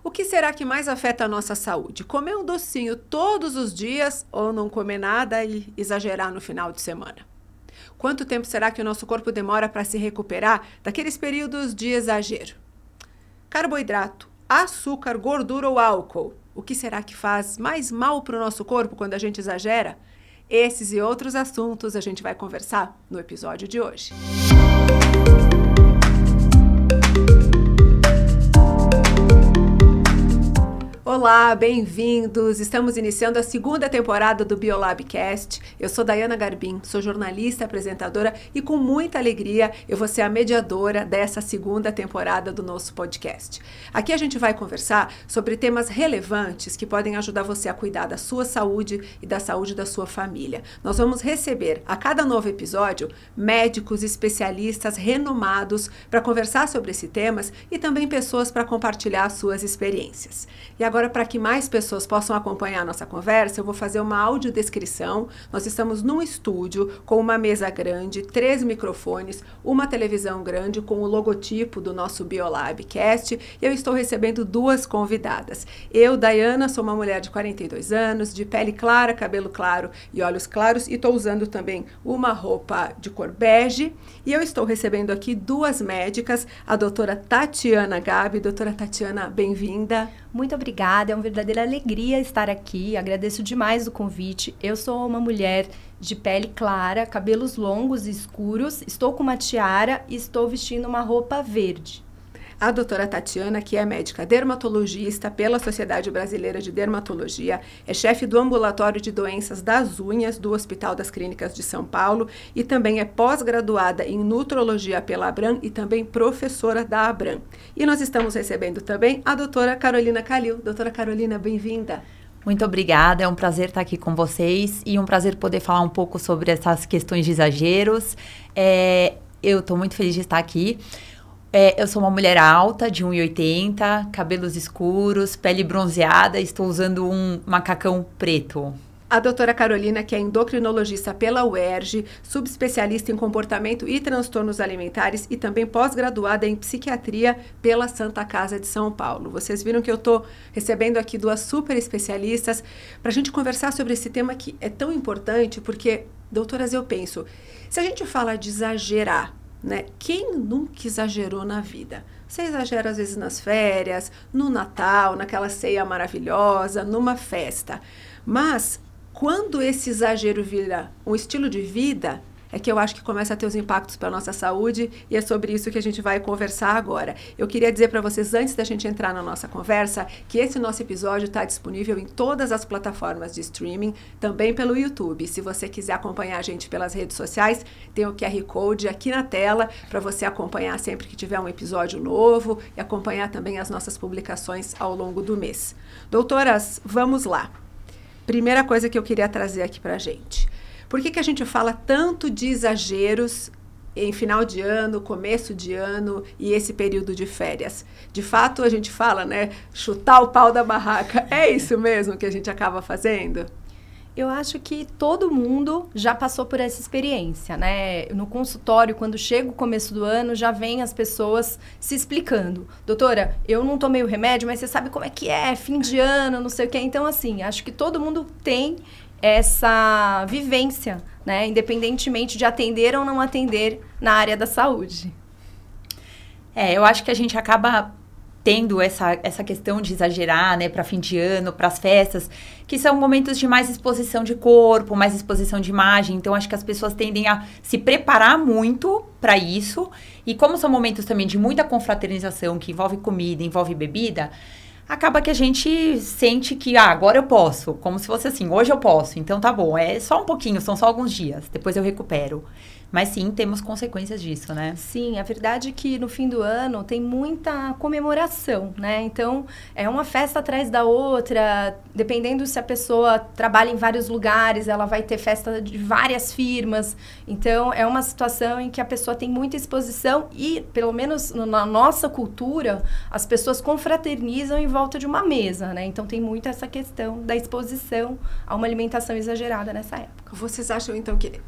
O que será que mais afeta a nossa saúde? Comer um docinho todos os dias ou não comer nada e exagerar no final de semana? Quanto tempo será que o nosso corpo demora para se recuperar daqueles períodos de exagero? Carboidrato, açúcar, gordura ou álcool? O que será que faz mais mal para o nosso corpo quando a gente exagera? Esses e outros assuntos a gente vai conversar no episódio de hoje. Olá, bem-vindos! Estamos iniciando a segunda temporada do Biolabcast. Eu sou Dayana Garbim, sou jornalista, apresentadora e com muita alegria eu vou ser a mediadora dessa segunda temporada do nosso podcast. Aqui a gente vai conversar sobre temas relevantes que podem ajudar você a cuidar da sua saúde e da saúde da sua família. Nós vamos receber a cada novo episódio médicos, especialistas renomados para conversar sobre esses temas e também pessoas para compartilhar suas experiências. E agora, para que mais pessoas possam acompanhar a nossa conversa, eu vou fazer uma audiodescrição. Nós estamos num estúdio com uma mesa grande, 3 microfones, uma televisão grande com o logotipo do nosso Biolabcast e eu estou recebendo 2 convidadas. Eu, Dayana, sou uma mulher de 42 anos, de pele clara, cabelo claro e olhos claros e estou usando também uma roupa de cor bege e eu estou recebendo aqui 2 médicas, a doutora Tatiana Gabi. Doutora Tatiana, bem-vinda. Muito obrigada, é uma verdadeira alegria estar aqui, agradeço demais o convite. Eu sou uma mulher de pele clara, cabelos longos e escuros, estou com uma tiara e estou vestindo uma roupa verde. A doutora Tatiana, que é médica dermatologista pela Sociedade Brasileira de Dermatologia, é chefe do Ambulatório de Doenças das Unhas do Hospital das Clínicas de São Paulo e também é pós-graduada em Nutrologia pela Abram e também professora da Abram. E nós estamos recebendo também a doutora Carolina Calil. Doutora Carolina, bem-vinda. Muito obrigada, é um prazer estar aqui com vocês e um prazer poder falar um pouco sobre essas questões de exageros. Eu estou muito feliz de estar aqui. Eu sou uma mulher alta, de 1,80, cabelos escuros, pele bronzeada, estou usando um macacão preto. A doutora Carolina, que é endocrinologista pela UERJ, subespecialista em comportamento e transtornos alimentares e também pós-graduada em psiquiatria pela Santa Casa de São Paulo. Vocês viram que eu estou recebendo aqui 2 super especialistas para a gente conversar sobre esse tema que é tão importante, porque, doutoras, eu penso, se a gente fala de exagerar, né? Quem nunca exagerou na vida? Você exagera às vezes nas férias, no Natal, naquela ceia maravilhosa, numa festa. Mas quando esse exagero vira um estilo de vida, é que eu acho que começa a ter os impactos para a nossa saúde e é sobre isso que a gente vai conversar agora. Eu queria dizer para vocês, antes da gente entrar na nossa conversa, que esse nosso episódio está disponível em todas as plataformas de streaming, também pelo YouTube. Se você quiser acompanhar a gente pelas redes sociais, tem o QR Code aqui na tela para você acompanhar sempre que tiver um episódio novo e acompanhar também as nossas publicações ao longo do mês. Doutoras, vamos lá. Primeira coisa que eu queria trazer aqui para a gente. Por que a gente fala tanto de exageros em final de ano, começo de ano e esse período de férias? De fato, a gente fala, né, chutar o pau da barraca. É isso mesmo que a gente acaba fazendo? Eu acho que todo mundo já passou por essa experiência, né? No consultório, quando chega o começo do ano, já vem as pessoas se explicando. Doutora, eu não tomei o remédio, mas você sabe como é que é, fim de ano, não sei o quê. Então, assim, acho que todo mundo tem essa vivência, né? Independentemente de atender ou não atender na área da saúde. Eu acho que a gente acaba tendo essa questão de exagerar, né, para fim de ano, para as festas, que são momentos de mais exposição de corpo, mais exposição de imagem. Então, acho que as pessoas tendem a se preparar muito para isso. E como são momentos também de muita confraternização, que envolve comida, envolve bebida, acaba que a gente sente que, agora eu posso. Como se fosse assim, hoje eu posso, então tá bom. É só um pouquinho, são só alguns dias, depois eu recupero. Mas sim, temos consequências disso, né? Sim, a verdade é que no fim do ano tem muita comemoração, né? Então, é uma festa atrás da outra, dependendo se a pessoa trabalha em vários lugares, ela vai ter festa de várias firmas. Então, é uma situação em que a pessoa tem muita exposição e, pelo menos na nossa cultura, as pessoas confraternizam em volta de uma mesa, né? Então, tem muito essa questão da exposição a uma alimentação exagerada nessa época. Vocês acham, então, que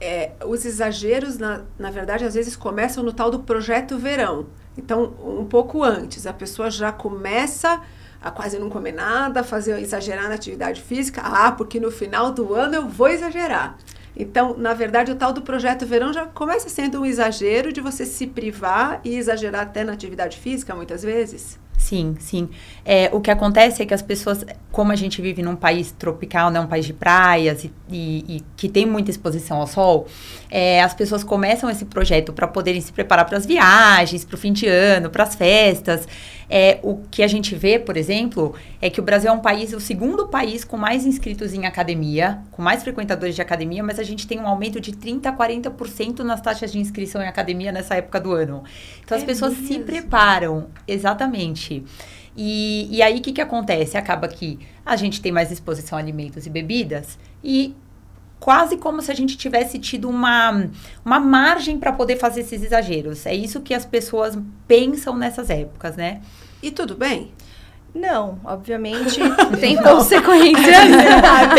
os exageros, na verdade, às vezes começam no tal do projeto verão? Então, um pouco antes, a pessoa já começa a quase não comer nada, exagerar na atividade física, porque no final do ano eu vou exagerar. Então, na verdade, o tal do Projeto Verão já começa sendo um exagero de você se privar e exagerar até na atividade física, muitas vezes. Sim, sim. O que acontece é que as pessoas, como a gente vive num país tropical, né, um país de praias e que tem muita exposição ao sol, as pessoas começam esse projeto para poderem se preparar para as viagens, para o fim de ano, para as festas. O que a gente vê, por exemplo, é que o Brasil é um país, o segundo país com mais inscritos em academia, com mais frequentadores de academia, mas a gente tem um aumento de 30% a 40% nas taxas de inscrição em academia nessa época do ano. Então, as pessoas se preparam, exatamente. E aí, o que acontece? Acaba que a gente tem mais exposição a alimentos e bebidas e quase como se a gente tivesse tido uma margem para poder fazer esses exageros. É isso que as pessoas pensam nessas épocas, né? E tudo bem? Não, obviamente tem consequências.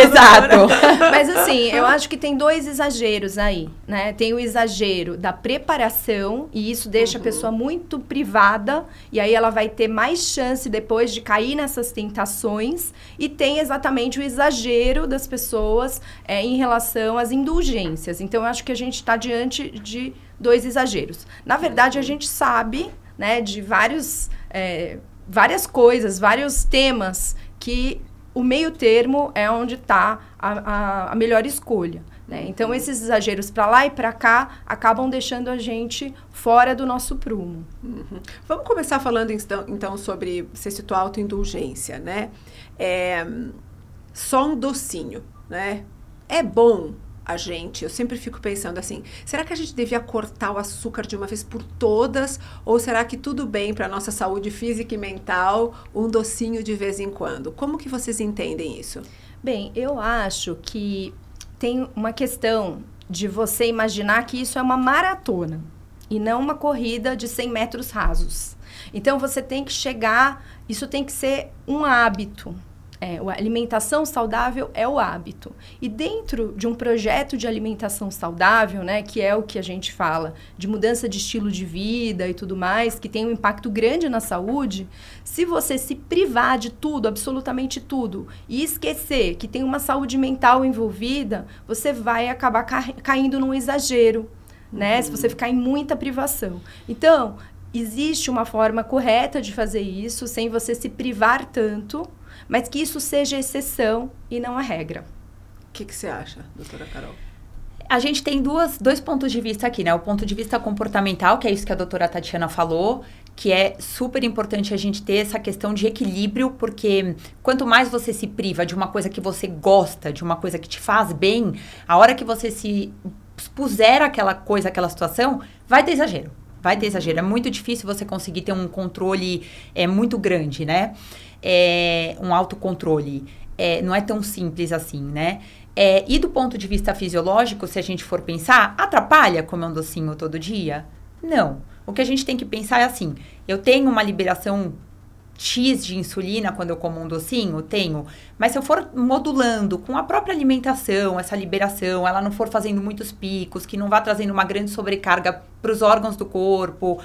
Exato. Mas assim, eu acho que tem 2 exageros aí, né? Tem o exagero da preparação, e isso deixa a pessoa muito privada, e aí ela vai ter mais chance depois de cair nessas tentações. E tem exatamente o exagero das pessoas em relação às indulgências. Então, eu acho que a gente está diante de 2 exageros. Na verdade, a gente sabe, né, de várias coisas, vários temas, que o meio termo é onde está a melhor escolha, né? Então, esses exageros para lá e para cá acabam deixando a gente fora do nosso prumo. Vamos começar falando, então, sobre, você citou a autoindulgência, né? Só um docinho, né? É bom eu sempre fico pensando assim, será que a gente devia cortar o açúcar de uma vez por todas? Ou será que tudo bem para a nossa saúde física e mental, um docinho de vez em quando? Como que vocês entendem isso? Bem, eu acho que tem uma questão de você imaginar que isso é uma maratona e não uma corrida de 100 metros rasos. Então, você tem que chegar, isso tem que ser um hábito. A alimentação saudável é o hábito. E dentro de um projeto de alimentação saudável, né, que é o que a gente fala de mudança de estilo de vida e tudo mais, que tem um impacto grande na saúde, se você se privar de tudo, absolutamente tudo, e esquecer que tem uma saúde mental envolvida, você vai acabar caindo num exagero, né, se você ficar em muita privação. Então, existe uma forma correta de fazer isso, sem você se privar tanto, mas que isso seja exceção e não a regra. O que você acha, doutora Carol? A gente tem dois pontos de vista aqui, né? O ponto de vista comportamental, que é isso que a doutora Tatiana falou, que é super importante a gente ter essa questão de equilíbrio, porque quanto mais você se priva de uma coisa que você gosta, de uma coisa que te faz bem, a hora que você se expuser àquela coisa, àquela situação, vai ter exagero. Vai ter exagero. É muito difícil você conseguir ter um controle muito grande, né? Um autocontrole. Não é tão simples assim, né? E do ponto de vista fisiológico, se a gente for pensar, atrapalha comer um docinho todo dia? Não. O que a gente tem que pensar é assim, eu tenho uma liberação X de insulina quando eu como um docinho? Tenho. Mas se eu for modulando com a própria alimentação, essa liberação, ela não for fazendo muitos picos, que não vá trazendo uma grande sobrecarga para os órgãos do corpo,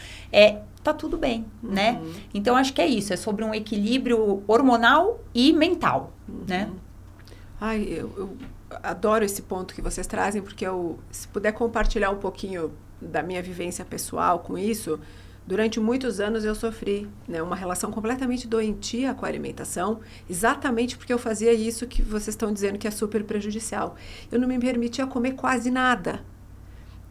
tá tudo bem, né? Então, acho que é isso. É sobre um equilíbrio hormonal e mental, né? Ai, eu adoro esse ponto que vocês trazem, porque se puder compartilhar um pouquinho da minha vivência pessoal com isso, durante muitos anos eu sofri, né, uma relação completamente doentia com a alimentação, exatamente porque eu fazia isso que vocês estão dizendo que é super prejudicial. Eu não me permitia comer quase nada.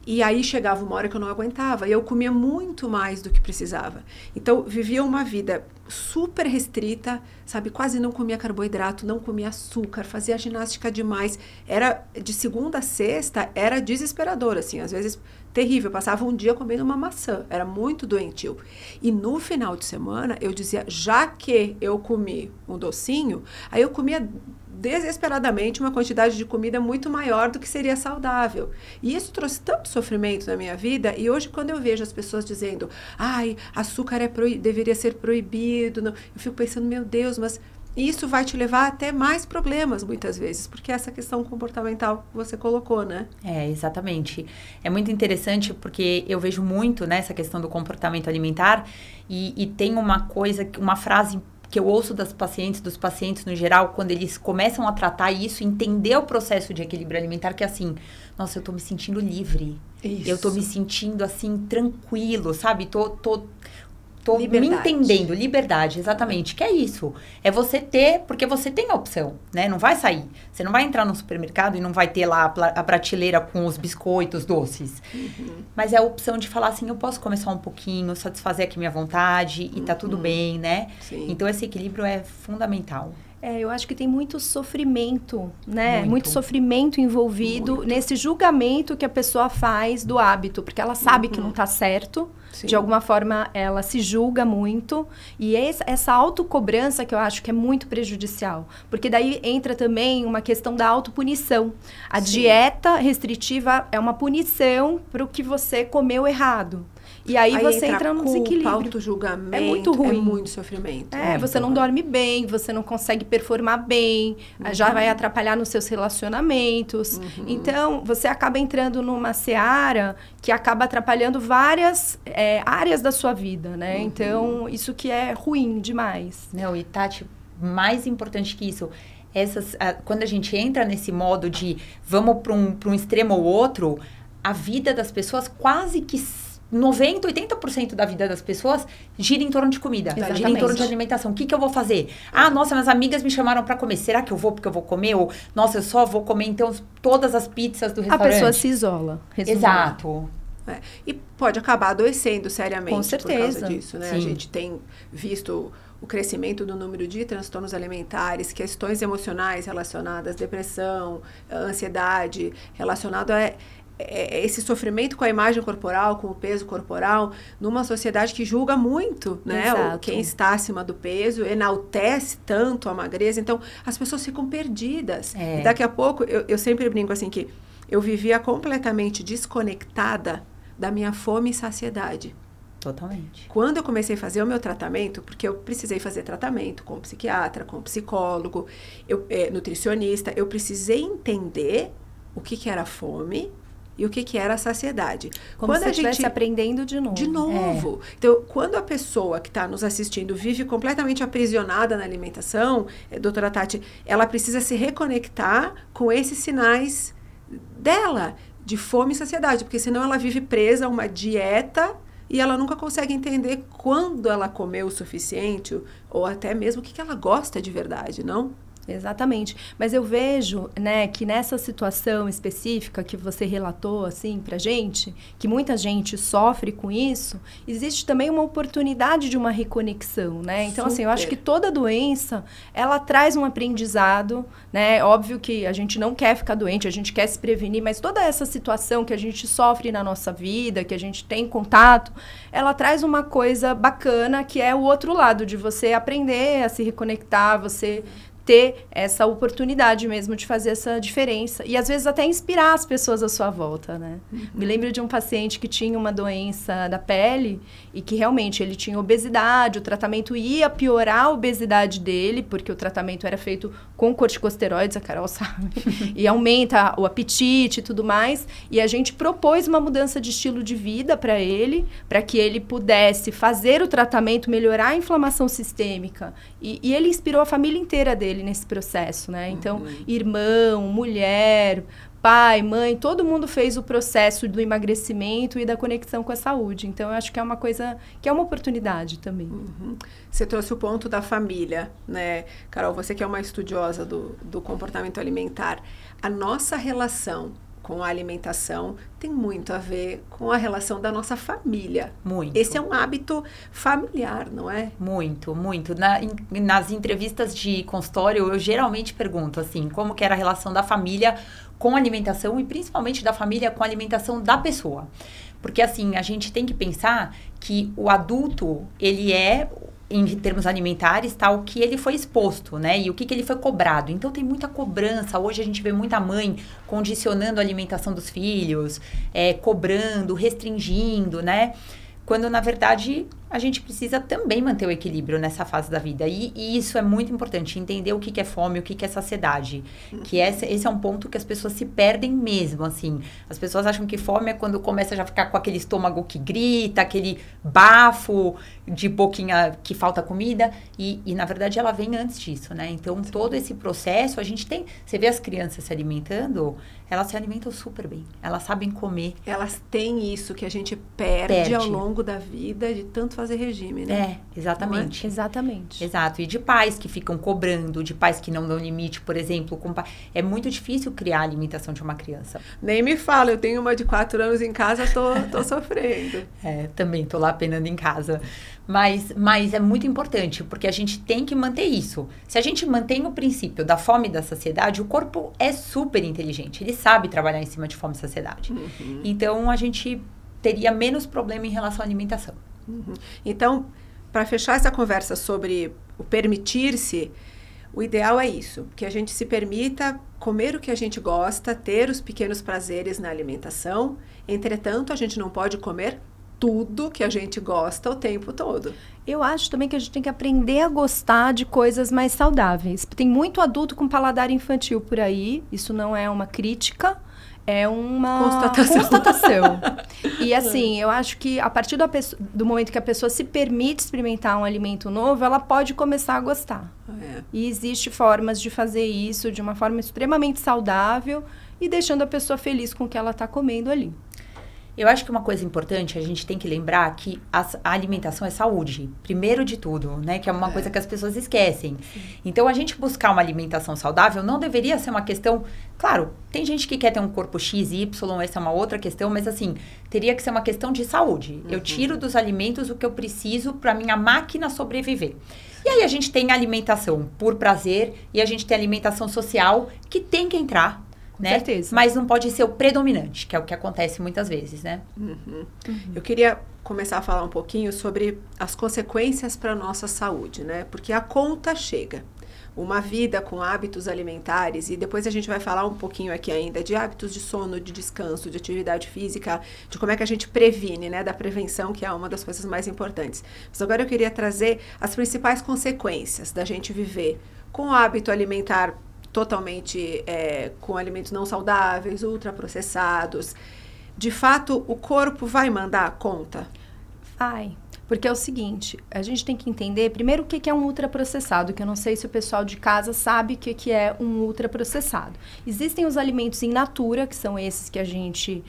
E aí chegava uma hora que eu não aguentava, e eu comia muito mais do que precisava. Então, vivia uma vida super restrita, sabe? Quase não comia carboidrato, não comia açúcar, fazia ginástica demais. Era de segunda a sexta, era desesperador, assim, às vezes terrível. Eu passava um dia comendo uma maçã, era muito doentio. E no final de semana, eu dizia, já que eu comi um docinho, aí eu comia desesperadamente uma quantidade de comida muito maior do que seria saudável. E isso trouxe tanto sofrimento na minha vida, e hoje quando eu vejo as pessoas dizendo, ai, açúcar deveria ser proibido, não, eu fico pensando, meu Deus, mas isso vai te levar até mais problemas muitas vezes, porque essa questão comportamental que você colocou, né? Exatamente. É muito interessante porque eu vejo muito, né, essa questão do comportamento alimentar e tem uma frase que eu ouço dos pacientes no geral, quando eles começam a tratar isso, entender o processo de equilíbrio alimentar, que é assim, nossa, eu tô me sentindo livre. Isso. Eu tô me sentindo, assim, tranquilo, sabe? Tô me entendendo, liberdade, exatamente, que é isso, é você ter, porque você tem a opção, né, não vai sair, você não vai entrar no supermercado e não vai ter lá a prateleira com os biscoitos doces, mas é a opção de falar assim, eu posso comer só um pouquinho, satisfazer aqui minha vontade e tá tudo bem, né, então esse equilíbrio é fundamental. Eu acho que tem muito sofrimento, né? Muito sofrimento envolvido nesse julgamento que a pessoa faz do hábito, porque ela sabe que não está certo. Sim. De alguma forma, ela se julga muito. E essa autocobrança que eu acho que é muito prejudicial. Porque daí entra também uma questão da autopunição. A dieta restritiva é uma punição para o que você comeu errado. E aí você entra num desequilíbrio. Auto-julgamento, é muito ruim. É muito sofrimento. Você não dorme bem, você não consegue performar bem, já vai atrapalhar nos seus relacionamentos. Então, você acaba entrando numa seara que acaba atrapalhando várias áreas da sua vida, né? Então, isso que é ruim demais. Não, e Tati, mais importante que isso, quando a gente entra nesse modo de vamos para um extremo ou outro, a vida das pessoas quase que 90%, 80% da vida das pessoas gira em torno de comida, gira em torno de alimentação. O que eu vou fazer? Ah, nossa, minhas amigas me chamaram para comer. Será que eu vou porque eu vou comer? Ou, nossa, eu só vou comer, então, todas as pizzas do restaurante. A pessoa se isola. Exato. E pode acabar adoecendo seriamente. Com certeza. Por causa disso, né? Sim. A gente tem visto o crescimento do número de transtornos alimentares, questões emocionais relacionadas, depressão, ansiedade, relacionado a esse sofrimento com a imagem corporal, com o peso corporal, numa sociedade que julga muito, né? Quem está acima do peso, enaltece tanto a magreza, então as pessoas ficam perdidas. E daqui a pouco, eu sempre brinco assim que eu vivia completamente desconectada da minha fome e saciedade. Totalmente. Quando eu comecei a fazer o meu tratamento, porque eu precisei fazer tratamento com psiquiatra, com psicólogo, nutricionista, eu precisei entender o que era fome e o que era a saciedade. Como se você estivesse aprendendo de novo. De novo. Então, quando a pessoa que está nos assistindo vive completamente aprisionada na alimentação, doutora Tati, ela precisa se reconectar com esses sinais dela, de fome e saciedade, porque senão ela vive presa a uma dieta e ela nunca consegue entender quando ela comeu o suficiente, ou até mesmo o que ela gosta de verdade, não? Exatamente. Mas eu vejo, né, que nessa situação específica que você relatou, assim, pra gente, que muita gente sofre com isso, existe também uma oportunidade de uma reconexão, né? Então, assim, eu acho que toda doença, ela traz um aprendizado, né? Óbvio que a gente não quer ficar doente, a gente quer se prevenir, mas toda essa situação que a gente sofre na nossa vida, que a gente tem contato, ela traz uma coisa bacana, que é o outro lado, de você aprender a se reconectar, você ter essa oportunidade mesmo de fazer essa diferença. E, às vezes, até inspirar as pessoas à sua volta, né? Me lembro de um paciente que tinha uma doença da pele e que, realmente, ele tinha obesidade, o tratamento ia piorar a obesidade dele, porque o tratamento era feito com corticosteroides, a Carol sabe, e aumenta o apetite e tudo mais. E a gente propôs uma mudança de estilo de vida para ele, para que ele pudesse fazer o tratamento, melhorar a inflamação sistêmica. E ele inspirou a família inteira dele nesse processo, né? Então, irmão, mulher, pai, mãe, todo mundo fez o processo do emagrecimento e da conexão com a saúde. Então, eu acho que é uma coisa, que é uma oportunidade também. Você trouxe o ponto da família, né? Carol, você que é uma estudiosa do comportamento alimentar, a nossa relação com a alimentação tem muito a ver com a relação da nossa família. Muito. Esse é um hábito familiar, não é? Muito, muito. Nas entrevistas de consultório, eu geralmente pergunto, assim, como que era a relação da família com a alimentação e principalmente da família com a alimentação da pessoa. Porque, assim, a gente tem que pensar que o adulto, ele é, em termos alimentares, tal, que ele foi exposto, né? E o que ele foi cobrado. Então, tem muita cobrança. Hoje, a gente vê muita mãe condicionando a alimentação dos filhos, cobrando, restringindo, né? Quando, na verdade, a gente precisa também manter o equilíbrio nessa fase da vida. E isso é muito importante, entender o que é fome, o que é saciedade. Que esse é um ponto que as pessoas se perdem mesmo, assim. As pessoas acham que fome é quando começa a já ficar com aquele estômago que grita, aquele bafo de boquinha que falta comida. E na verdade, ela vem antes disso, né? Então, todo esse processo, a gente tem... Você vê as crianças se alimentando, elas se alimentam super bem. Elas sabem comer. Elas têm isso que a gente perde ao longo da vida de tanto fazer regime, né? Exatamente. Exatamente. Exato. E de pais que ficam cobrando, de pais que não dão limite, por exemplo. É muito difícil criar a alimentação de uma criança. Nem me fala, eu tenho uma de 4 anos em casa, tô sofrendo. Também tô lá penando em casa. Mas é muito importante, porque a gente tem que manter isso. Se a gente mantém o princípio da fome e da saciedade, o corpo é super inteligente. Ele sabe trabalhar em cima de fome e saciedade. Então, a gente teria menos problema em relação à alimentação. Então, para fechar essa conversa sobre o permitir-se, o ideal é isso, que a gente se permita comer o que a gente gosta, ter os pequenos prazeres na alimentação. Entretanto, a gente não pode comer tudo que a gente gosta o tempo todo. Eu acho também que a gente tem que aprender a gostar de coisas mais saudáveis. Tem muito adulto com paladar infantil por aí, isso não é uma crítica, é uma constatação. E assim, eu acho que a partir do momento que a pessoa se permite experimentar um alimento novo, ela pode começar a gostar. E existem formas de fazer isso de uma forma extremamente saudável e deixando a pessoa feliz com o que ela está comendo ali. Eu acho que uma coisa importante, a gente tem que lembrar que a alimentação é saúde, primeiro de tudo, né? Que é uma coisa que as pessoas esquecem. Então, a gente buscar uma alimentação saudável não deveria ser uma questão... Claro, tem gente que quer ter um corpo X, Y, essa é uma outra questão, mas assim, teria que ser uma questão de saúde. Eu tiro dos alimentos o que eu preciso para minha máquina sobreviver. E aí, a gente tem alimentação por prazer e a gente tem alimentação social que tem que entrar. Né? Certeza. Mas não pode ser o predominante, que é o que acontece muitas vezes, né? Eu queria começar a falar um pouquinho sobre as consequências para a nossa saúde, né? Porque a conta chega. Uma vida com hábitos alimentares, e depois a gente vai falar um pouquinho aqui ainda de hábitos de sono, de descanso, de atividade física, de como é que a gente previne, né? Da prevenção, que é uma das coisas mais importantes. Mas agora eu queria trazer as principais consequências da gente viver com o hábito alimentar totalmente com alimentos não saudáveis, ultraprocessados. De fato, o corpo vai mandar a conta? Vai. Porque é o seguinte, a gente tem que entender primeiro o que é um ultraprocessado, que eu não sei se o pessoal de casa sabe o que é um ultraprocessado. Existem os alimentos in natura, que são esses que a gente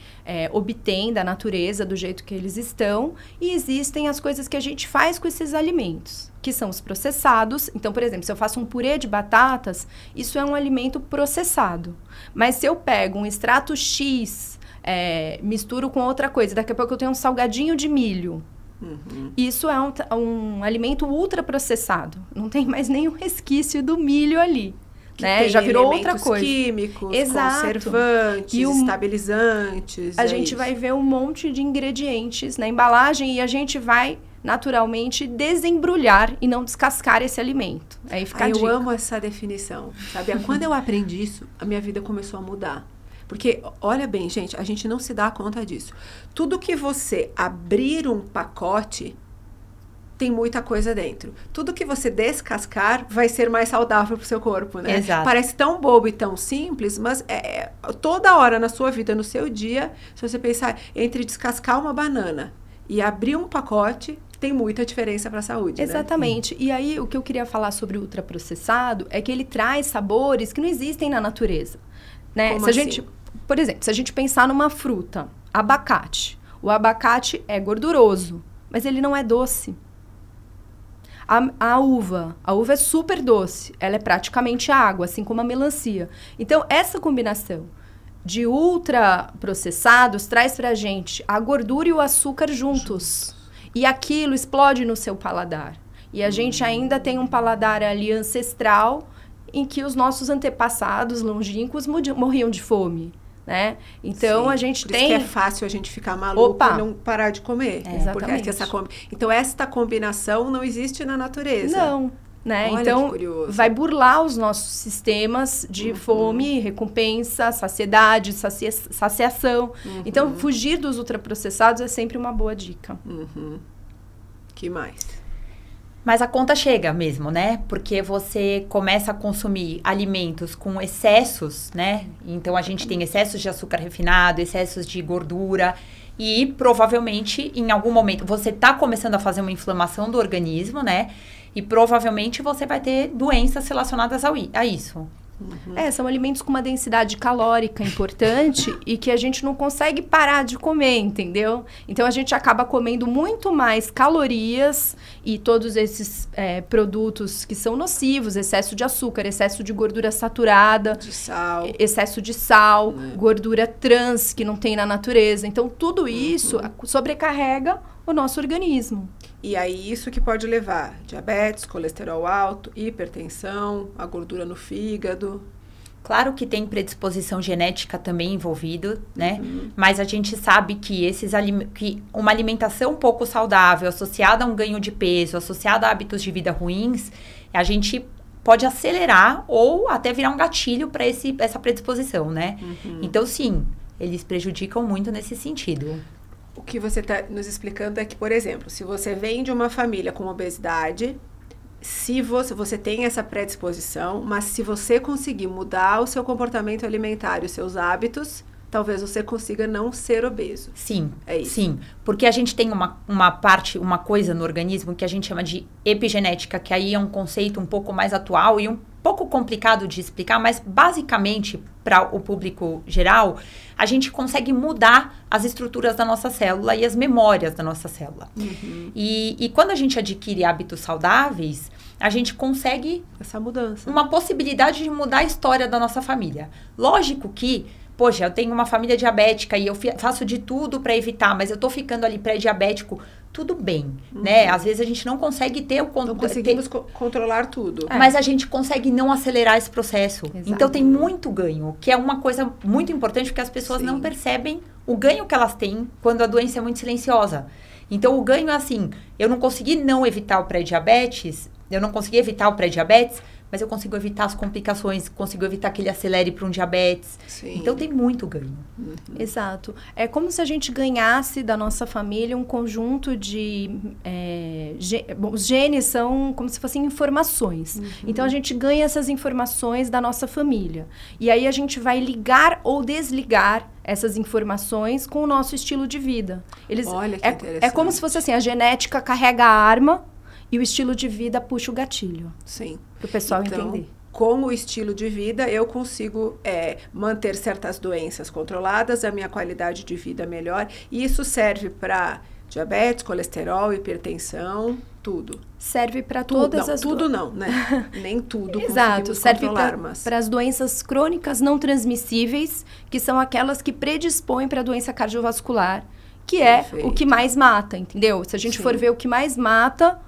obtém da natureza, do jeito que eles estão, e existem as coisas que a gente faz com esses alimentos, que são os processados. Então, por exemplo, se eu faço um purê de batatas, isso é um alimento processado. Mas se eu pego um extrato X, misturo com outra coisa, daqui a pouco eu tenho um salgadinho de milho, isso é um alimento ultraprocessado. Não tem mais nenhum resquício do milho ali. Né? Já virou outra coisa. Químicos, conservantes, estabilizantes. A gente vai ver um monte de ingredientes na embalagem e a gente vai naturalmente desembrulhar e não descascar esse alimento. Aí fica a dica. Eu amo essa definição, sabe? Quando eu aprendi isso, a minha vida começou a mudar. Porque, olha bem, gente, a gente não se dá conta disso. Tudo que você abrir um pacote, tem muita coisa dentro. Tudo que você descascar vai ser mais saudável para o seu corpo, né? Exato. Parece tão bobo e tão simples, mas toda hora na sua vida, no seu dia, se você pensar entre descascar uma banana e abrir um pacote, tem muita diferença para a saúde, Exatamente. né? E aí, o que eu queria falar sobre o ultraprocessado é que ele traz sabores que não existem na natureza. Né? Como se a assim? gente, por exemplo, se a gente pensar numa fruta, abacate. O abacate é gorduroso, mas ele não é doce. A uva é super doce, ela é praticamente água, assim como a melancia. Então, essa combinação de ultraprocessados traz pra gente a gordura e o açúcar juntos. E aquilo explode no seu paladar. E a gente ainda tem um paladar ali ancestral em que os nossos antepassados longínquos morriam de fome, né? Então, Sim, a gente por tem... isso que é fácil a gente ficar maluco e não parar de comer. Exatamente. Então, esta combinação não existe na natureza. Não, né? Olha, então, que curioso. vai burlar os nossos sistemas de fome, recompensa, saciedade, saciação. Então, fugir dos ultraprocessados é sempre uma boa dica. Que mais? Mas a conta chega mesmo, né? Porque você começa a consumir alimentos com excessos, né? Então, a gente tem excessos de açúcar refinado, excessos de gordura. E, provavelmente, em algum momento, você está começando a fazer uma inflamação do organismo, né? E, provavelmente, você vai ter doenças relacionadas a isso. São alimentos com uma densidade calórica importante e que a gente não consegue parar de comer, entendeu? Então, a gente acaba comendo muito mais calorias e todos esses produtos que são nocivos, excesso de açúcar, excesso de gordura saturada, de sal, excesso de sal, gordura trans que não tem na natureza. Então, tudo isso sobrecarrega o nosso organismo. E aí, isso que pode levar diabetes, colesterol alto, hipertensão, a gordura no fígado. Claro que tem predisposição genética também envolvido, né? Mas a gente sabe que que uma alimentação pouco saudável, associada a um ganho de peso, associada a hábitos de vida ruins, a gente pode acelerar ou até virar um gatilho para essa predisposição, né? Então, sim, eles prejudicam muito nesse sentido. O que você está nos explicando é que, por exemplo, se você vem de uma família com obesidade, se você tem essa predisposição, mas se você conseguir mudar o seu comportamento alimentar e os seus hábitos, talvez você consiga não ser obeso. Sim, é isso. Sim, porque a gente tem uma coisa no organismo que a gente chama de epigenética, que aí é um conceito um pouco mais atual e um pouco complicado de explicar, mas basicamente, para o público geral, a gente consegue mudar as estruturas da nossa célula e as memórias da nossa célula. E quando a gente adquire hábitos saudáveis, a gente consegue essa mudança, uma possibilidade de mudar a história da nossa família. Lógico que, poxa, eu tenho uma família diabética e eu faço de tudo para evitar, mas eu tô ficando ali pré-diabético, tudo bem, né? Às vezes a gente não consegue ter o controle. Não conseguimos controlar tudo. Mas a gente consegue não acelerar esse processo. Exato. Então tem muito ganho, que é uma coisa muito importante, porque as pessoas não percebem o ganho que elas têm quando a doença é muito silenciosa. Então o ganho é assim, eu não consegui não evitar o pré-diabetes, mas eu consigo evitar as complicações, consigo evitar que ele acelere para um diabetes. Sim. Então, tem muito ganho. Exato. É como se a gente ganhasse da nossa família um conjunto de... os genes são como se fossem informações. Então, a gente ganha essas informações da nossa família. E aí, a gente vai ligar ou desligar essas informações com o nosso estilo de vida. Olha que interessante. É como se fosse assim, a genética carrega a arma e o estilo de vida puxa o gatilho. Sim. Para o pessoal entender. Com o estilo de vida, eu consigo manter certas doenças controladas, a minha qualidade de vida melhor. E isso serve para diabetes, colesterol, hipertensão, tudo. Serve para todas as... Tudo não, né? Nem tudo Exato, serve mas... para as doenças crônicas não transmissíveis, que são aquelas que predispõem para a doença cardiovascular, que Perfeito. É o que mais mata, entendeu? Se a gente for ver o que mais mata...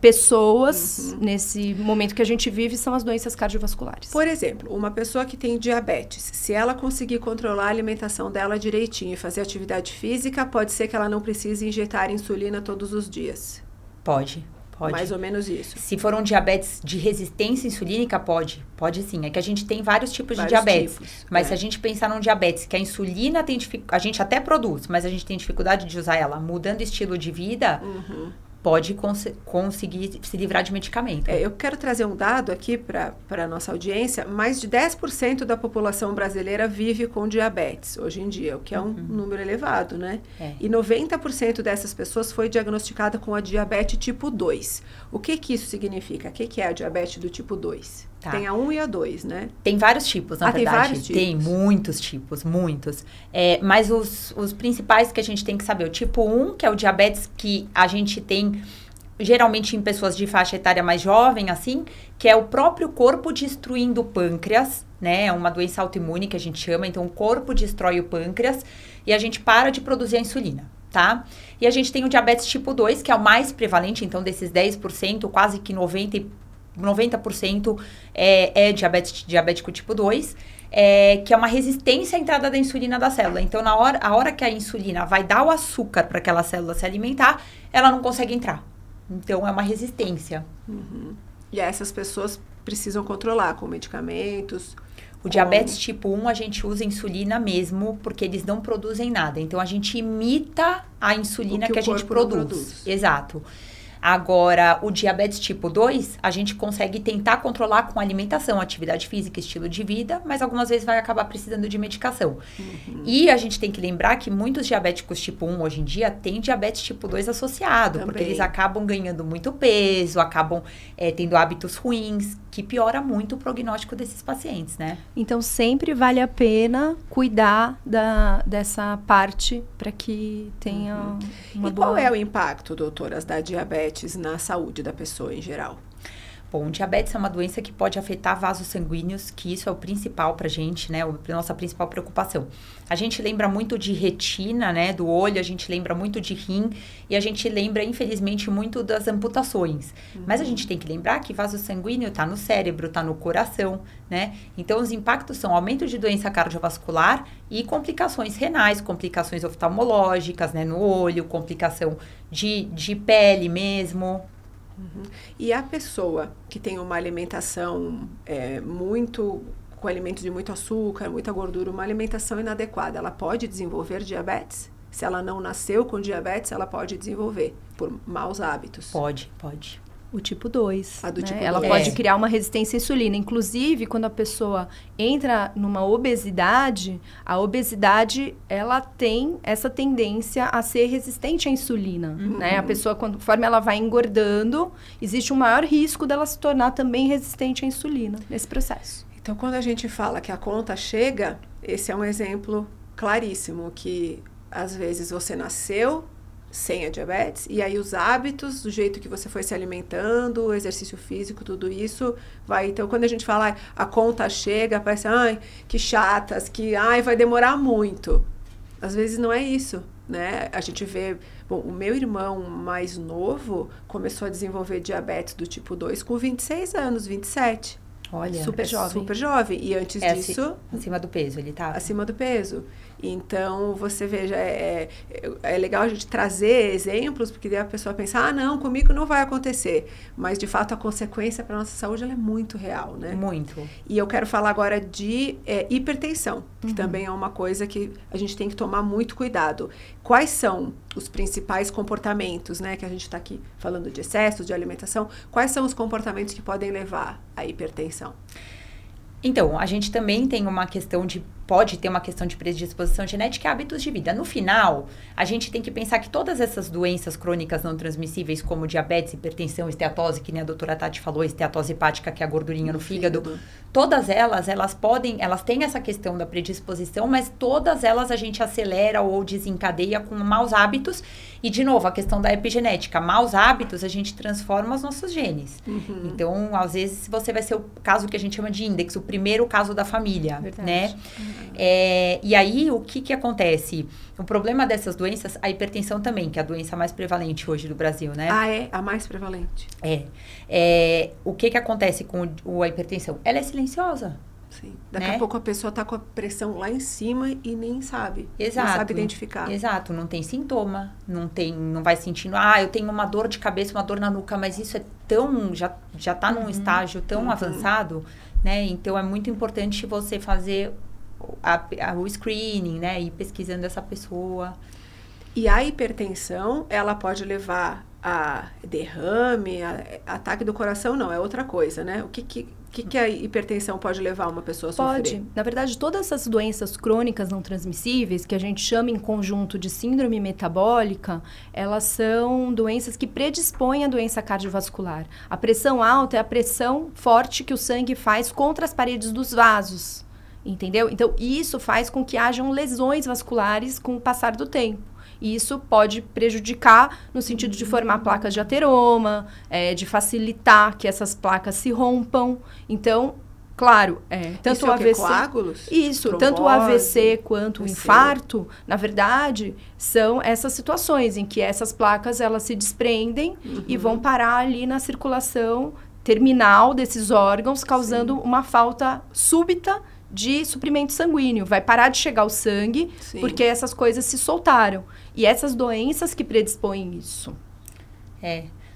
pessoas, nesse momento que a gente vive, são as doenças cardiovasculares. Por exemplo, uma pessoa que tem diabetes, se ela conseguir controlar a alimentação dela direitinho e fazer atividade física, pode ser que ela não precise injetar insulina todos os dias. Pode. Mais ou menos isso. Se for um diabetes de resistência insulínica, pode sim. É que a gente tem vários tipos de diabetes. Mas se a gente pensar num diabetes que a insulina tem dificuldade, a gente até produz, mas a gente tem dificuldade de usar ela mudando o estilo de vida, pode conseguir se livrar de medicamento. Eu quero trazer um dado aqui para a nossa audiência. Mais de 10% da população brasileira vive com diabetes hoje em dia, o que é um número elevado, né? E 90% dessas pessoas foi diagnosticada com a diabetes tipo 2. O que isso significa? O que é a diabetes do tipo 2? Tá. Tem a 1 e a 2, né? Tem vários tipos, na verdade. Tem vários tipos? Tem muitos tipos, muitos. Mas os principais que a gente tem que saber, o tipo 1, que é o diabetes que a gente tem geralmente em pessoas de faixa etária mais jovem, assim, que é o próprio corpo destruindo o pâncreas, né? É uma doença autoimune que a gente chama, então o corpo destrói o pâncreas e a gente para de produzir a insulina, tá? E a gente tem o diabetes tipo 2, que é o mais prevalente, então desses 10%, quase que 90% é diabético tipo 2, que é uma resistência à entrada da insulina da célula. Então, a hora que a insulina vai dar o açúcar para aquela célula se alimentar, ela não consegue entrar. Então, é uma resistência. E essas pessoas precisam controlar com medicamentos. O diabetes tipo 1, a gente usa insulina mesmo, porque eles não produzem nada. Então, a gente imita a insulina que a gente produz. Exato. Agora, o diabetes tipo 2, a gente consegue tentar controlar com alimentação, atividade física, estilo de vida, mas algumas vezes vai acabar precisando de medicação. E a gente tem que lembrar que muitos diabéticos tipo 1 hoje em dia têm diabetes tipo 2 associado, porque eles acabam ganhando muito peso, acabam tendo hábitos ruins, que piora muito o prognóstico desses pacientes, né? Então, sempre vale a pena cuidar dessa parte para que tenha uma boa... Qual é o impacto, doutoras, da diabetes na saúde da pessoa em geral? Bom, diabetes é uma doença que pode afetar vasos sanguíneos, que isso é o principal pra gente, né? A nossa principal preocupação. A gente lembra muito de retina, né? Do olho, a gente lembra muito de rim e a gente lembra, infelizmente, muito das amputações. Mas a gente tem que lembrar que vaso sanguíneo tá no cérebro, tá no coração, né? Então, os impactos são aumento de doença cardiovascular e complicações renais, complicações oftalmológicas, né? No olho, complicação de pele mesmo. E a pessoa que tem uma alimentação com alimentos de muito açúcar, muita gordura, uma alimentação inadequada, ela pode desenvolver diabetes? Se ela não nasceu com diabetes, ela pode desenvolver por maus hábitos? Pode. O tipo 2. A do tipo Ela 2. pode criar uma resistência à insulina. Inclusive, quando a pessoa entra numa obesidade, a obesidade, ela tem essa tendência a ser resistente à insulina, né? A pessoa, conforme ela vai engordando, existe um maior risco dela se tornar também resistente à insulina nesse processo. Então, quando a gente fala que a conta chega, esse é um exemplo claríssimo, que às vezes você nasceu sem a diabetes, e aí os hábitos, do jeito que você foi se alimentando, o exercício físico, tudo isso vai... Então, quando a gente fala, a conta chega, parece, ai, que chatas, vai demorar muito. Às vezes não é isso, né? A gente vê... Bom, o meu irmão mais novo começou a desenvolver diabetes do tipo 2 com 26 anos, 27. Olha, super jovem. Super jovem. E antes disso... Acima do peso, ele tá? Acima do peso. Então, você veja, é legal a gente trazer exemplos, porque daí a pessoa pensa, não, comigo não vai acontecer. Mas, de fato, a consequência para a nossa saúde, ela é muito real, né? Muito. E eu quero falar agora de hipertensão, que também é uma coisa que a gente tem que tomar muito cuidado. Quais são os principais comportamentos, né? Que a gente está aqui falando de excesso, de alimentação. Quais são os comportamentos que podem levar à hipertensão? Então, a gente também tem uma questão pode ter uma questão de predisposição genética e hábitos de vida. No final, a gente tem que pensar que todas essas doenças crônicas não transmissíveis, como diabetes, hipertensão, esteatose, que nem a doutora Tati falou, esteatose hepática, que é a gordurinha no fígado, todas elas têm essa questão da predisposição, mas todas elas a gente acelera ou desencadeia com maus hábitos. E, de novo, a questão da epigenética. Maus hábitos, a gente transforma os nossos genes. Então, às vezes, você vai ser o caso que a gente chama de índex, o primeiro caso da família, né? E aí, o que acontece? O problema dessas doenças, a hipertensão também, que é a doença mais prevalente hoje do Brasil, né? É a mais prevalente. O que acontece com a hipertensão? Ela é silenciosa. Sim. Daqui a pouco a pessoa tá com a pressão lá em cima e nem sabe. Exato. Não sabe identificar. Exato. Não tem sintoma. Não vai sentindo, eu tenho uma dor de cabeça, uma dor na nuca, mas isso é tão... Já tá num estágio tão avançado, né? Então, é muito importante você fazer o screening, né? Ir pesquisando essa pessoa. E a hipertensão, ela pode levar a derrame, a ataque do coração, não, é outra coisa, né? O que a hipertensão pode levar uma pessoa a sofrer? Pode. Na verdade, todas essas doenças crônicas não transmissíveis, que a gente chama em conjunto de síndrome metabólica, elas são doenças que predispõem à doença cardiovascular. A pressão alta é a pressão forte que o sangue faz contra as paredes dos vasos, entendeu? Então, isso faz com que hajam lesões vasculares com o passar do tempo. E isso pode prejudicar no sentido de formar placas de ateroma, de facilitar que essas placas se rompam. Então, claro, tanto isso o AVC... coágulos? Isso, trombose, tanto o AVC quanto o infarto, na verdade, são essas situações em que essas placas elas se desprendem e vão parar ali na circulação terminal desses órgãos, causando uma falta súbita de suprimento sanguíneo. Vai parar de chegar o sangue, porque essas coisas se soltaram. E essas doenças que predispõem isso.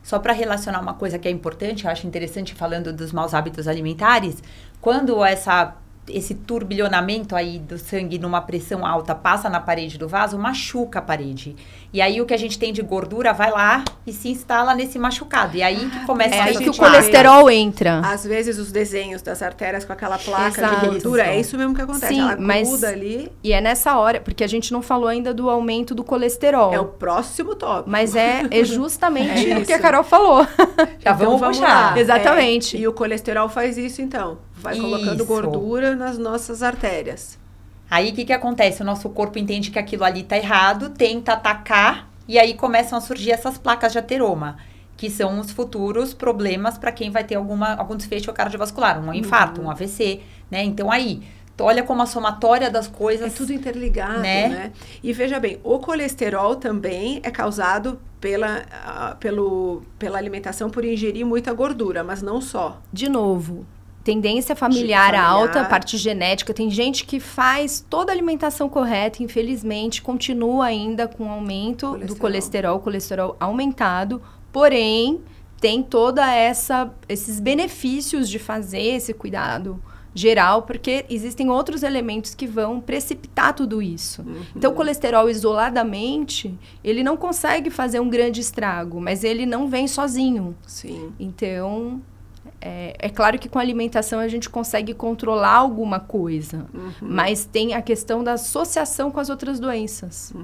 Só para relacionar uma coisa que é importante, eu acho interessante falando dos maus hábitos alimentares, quando essa esse turbilhonamento aí do sangue numa pressão alta passa na parede do vaso, machuca a parede. E aí o que a gente tem de gordura vai lá e se instala nesse machucado. E aí que começa é a aí que o inflamar. colesterol entra. Às vezes os desenhos das artérias com aquela placa de Exato. gordura, é isso mesmo que acontece. Sim, ela mas gruda ali. E é nessa hora, porque a gente não falou ainda do aumento do colesterol. É o próximo tópico. Mas é justamente É o que isso. a Carol falou. Já vamos puxar. lá. Exatamente. E o colesterol faz isso, então. Vai colocando Isso. gordura nas nossas artérias. Aí, o que acontece? O nosso corpo entende que aquilo ali tá errado, tenta atacar, e aí começam a surgir essas placas de ateroma, que são os futuros problemas para quem vai ter algum desfecho cardiovascular, um infarto, um AVC, né? Então, aí, olha como a somatória das coisas... É tudo interligado, né? E veja bem, o colesterol também é causado pela alimentação, por ingerir muita gordura, mas não só. De novo, tendência familiar alta, parte genética. Tem gente que faz toda a alimentação correta, infelizmente, continua ainda com o aumento do colesterol aumentado, porém, tem toda esses benefícios de fazer esse cuidado geral, porque existem outros elementos que vão precipitar tudo isso. Então, o colesterol isoladamente, ele não consegue fazer um grande estrago, mas ele não vem sozinho. Sim. Então... É claro que com a alimentação a gente consegue controlar alguma coisa, mas tem a questão da associação com as outras doenças.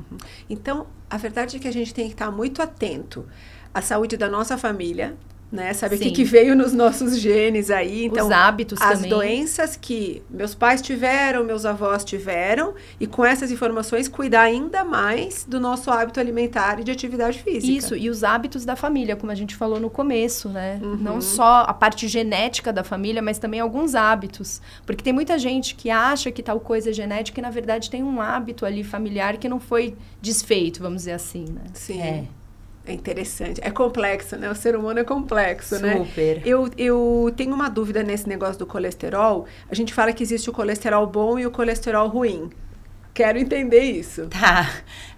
Então, a verdade é que a gente tem que estar muito atento à saúde da nossa família, né? Saber o que veio nos nossos genes aí. Então, os hábitos as também. doenças que meus pais tiveram, meus avós tiveram, e com essas informações cuidar ainda mais do nosso hábito alimentar e de atividade física. Isso, e os hábitos da família, como a gente falou no começo, né? Não só a parte genética da família, mas também alguns hábitos. Porque tem muita gente que acha que tal coisa é genética e, na verdade, tem um hábito ali familiar que não foi desfeito, vamos dizer assim, né? Sim. É interessante. É complexo, né? O ser humano é complexo, né? Super. Eu tenho uma dúvida nesse negócio do colesterol. A gente fala que existe o colesterol bom e o colesterol ruim. Quero entender isso. Tá.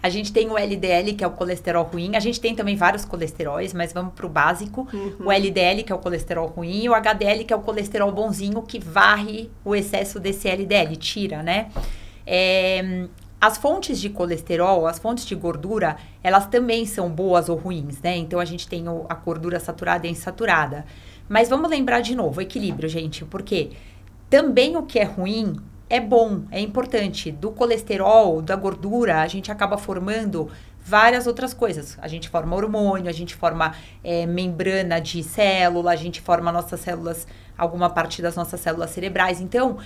A gente tem o LDL, que é o colesterol ruim. A gente tem também vários colesteróis, mas vamos pro básico. O LDL, que é o colesterol ruim, e o HDL, que é o colesterol bonzinho, que varre o excesso desse LDL, tira, né? As fontes de colesterol, as fontes de gordura, elas também são boas ou ruins, né? Então, a gente tem a gordura saturada e insaturada. Mas vamos lembrar de novo, equilíbrio, gente, porque também o que é ruim é bom, é importante. Do colesterol, da gordura, a gente acaba formando várias outras coisas. A gente forma hormônio, a gente forma membrana de célula, a gente forma nossas células, alguma parte das nossas células cerebrais. Então,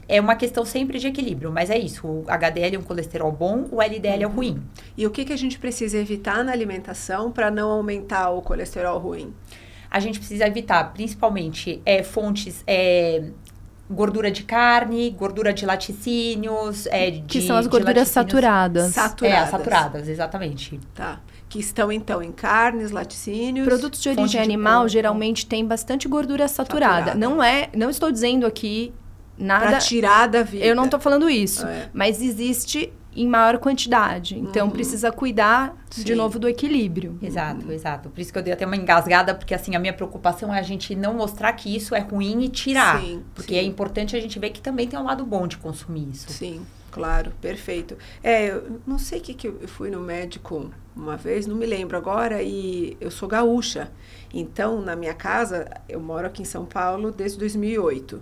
é uma questão sempre de equilíbrio, mas é isso. O HDL é um colesterol bom, o LDL é ruim. E o que a gente precisa evitar na alimentação para não aumentar o colesterol ruim? A gente precisa evitar, principalmente, fontes... gordura de carne, gordura de laticínios, que são as gorduras saturadas. Saturadas, exatamente. Tá. Que estão, então, em carnes, laticínios... Produtos de origem animal, geralmente, tem bastante gordura saturada. Não estou dizendo aqui nada... Pra tirar da vida. Eu não estou falando isso. Mas existe em maior quantidade. Então, precisa cuidar, de novo, do equilíbrio. Exato. Por isso que eu dei até uma engasgada, porque, assim, a minha preocupação é a gente não mostrar que isso é ruim e tirar. Porque é importante a gente ver que também tem um lado bom de consumir isso. Sim, claro, perfeito. Eu não sei o que eu fui no médico uma vez, não me lembro agora, e eu sou gaúcha. Então, na minha casa, eu moro aqui em São Paulo desde 2008.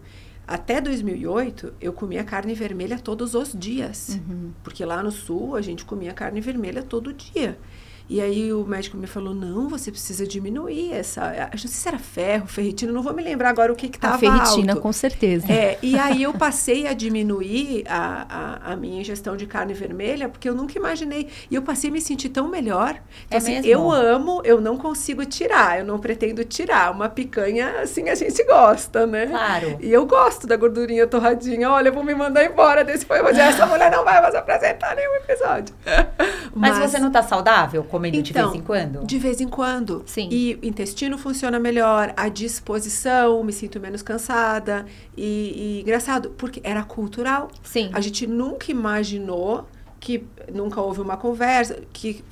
Até 2008, eu comia carne vermelha todos os dias. Porque lá no sul, a gente comia carne vermelha todo dia. E aí o médico me falou, não, você precisa diminuir essa... Não sei se era ferro, ferritina, não vou me lembrar agora o que estava alto. A ferritina, com certeza. E aí eu passei a diminuir a minha ingestão de carne vermelha, porque eu nunca imaginei. E eu passei a me sentir tão melhor. Então, assim, eu amo, eu não consigo tirar, eu não pretendo tirar. Uma picanha, assim, a gente gosta, né? Claro. E eu gosto da gordurinha torradinha. Olha, eu vou me mandar embora desse foi. Essa mulher não vai mais apresentar nenhum episódio. Mas você não tá saudável? Comendo de vez em quando? De vez em quando. Sim. E o intestino funciona melhor, a disposição, me sinto menos cansada. E engraçado, porque era cultural. Sim. A gente nunca imaginou nunca houve uma conversa, que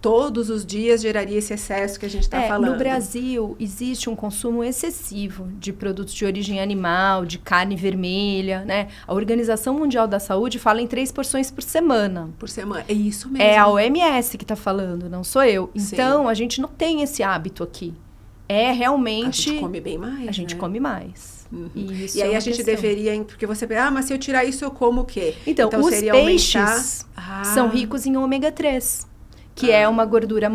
todos os dias geraria esse excesso que a gente está falando. No Brasil, existe um consumo excessivo de produtos de origem animal, de carne vermelha, né? A Organização Mundial da Saúde fala em 3 porções por semana. Por semana, é isso mesmo. É a OMS que está falando, não sou eu. Sim. Então, a gente não tem esse hábito aqui. É realmente... A gente come bem mais, A gente come mais. E aí a gente deveria... Porque você pensa, mas se eu tirar isso, eu como o quê? Então os peixes são ricos em ômega 3, que é uma gordura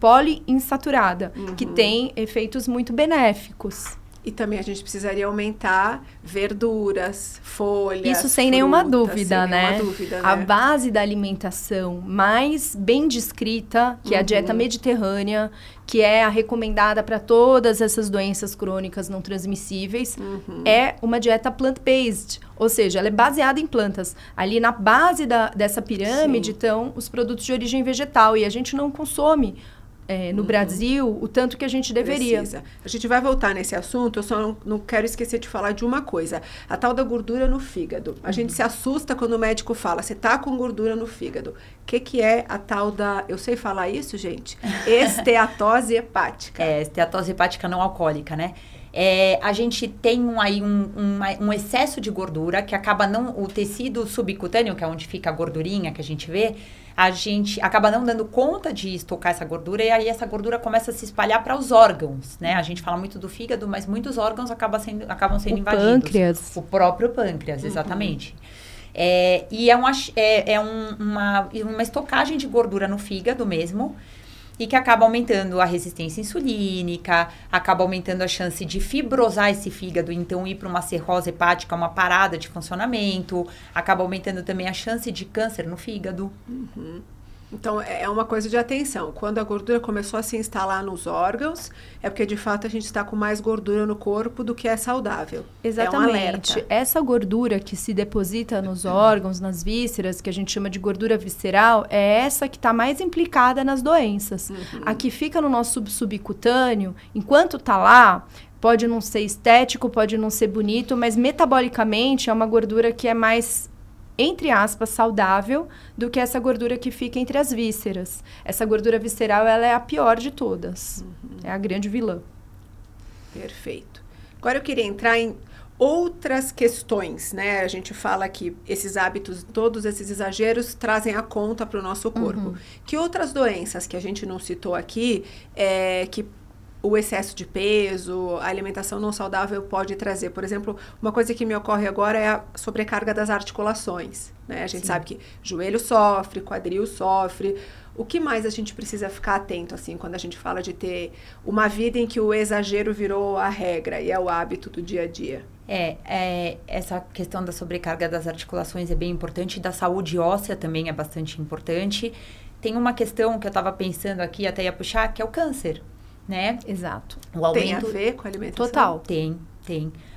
poliinsaturada, que tem efeitos muito benéficos. E também a gente precisaria aumentar verduras, folhas, isso sem nenhuma dúvida, né? A base da alimentação mais bem descrita, que é a dieta mediterrânea, que é a recomendada para todas essas doenças crônicas não transmissíveis, é uma dieta plant-based, ou seja, ela é baseada em plantas. Ali na base dessa pirâmide estão os produtos de origem vegetal, e a gente não consome no Brasil o tanto que a gente deveria. Precisa. A gente vai voltar nesse assunto, eu só não quero esquecer de falar de uma coisa. A tal da gordura no fígado. A gente se assusta quando o médico fala, você tá com gordura no fígado. O que é a tal da... Eu sei falar isso, gente? Esteatose hepática. Esteatose hepática não alcoólica, né? A gente tem um excesso de gordura que acaba o tecido subcutâneo, que é onde fica a gordurinha que a gente vê, a gente acaba não dando conta de estocar essa gordura, e aí essa gordura começa a se espalhar para os órgãos, né? A gente fala muito do fígado, mas muitos órgãos acabam sendo invadidos. Pâncreas. O próprio pâncreas, exatamente. E uma estocagem de gordura no fígado mesmo, e que acaba aumentando a resistência insulínica, acaba aumentando a chance de fibrosar esse fígado, então ir para uma cirrose hepática, uma parada de funcionamento, acaba aumentando também a chance de câncer no fígado. Então, é uma coisa de atenção. Quando a gordura começou a se instalar nos órgãos, é porque, de fato, a gente está com mais gordura no corpo do que é saudável. Exatamente. É um alerta. Essa gordura que se deposita nos órgãos, nas vísceras, que a gente chama de gordura visceral, é essa que está mais implicada nas doenças. A que fica no nosso subcutâneo, enquanto está lá, pode não ser estético, pode não ser bonito, mas metabolicamente é uma gordura que é mais, entre aspas, saudável do que essa gordura que fica entre as vísceras. Essa gordura visceral, ela é a pior de todas. É a grande vilã. Perfeito. Agora eu queria entrar em outras questões, né? A gente fala que esses hábitos, todos esses exageros, trazem a conta para o nosso corpo. Que outras doenças que a gente não citou aqui, que o excesso de peso, a alimentação não saudável pode trazer? Por exemplo, uma coisa que me ocorre agora é a sobrecarga das articulações, né? A gente sabe que joelho sofre, quadril sofre. O que mais a gente precisa ficar atento, assim, quando a gente fala de ter uma vida em que o exagero virou a regra e é o hábito do dia a dia? Essa questão da sobrecarga das articulações é bem importante, da saúde óssea também é bastante importante. Tem uma questão que eu estava pensando aqui, até ia puxar, que é o câncer, né? Exato. O aumento... Tem a ver com a alimentação? Total. Tem.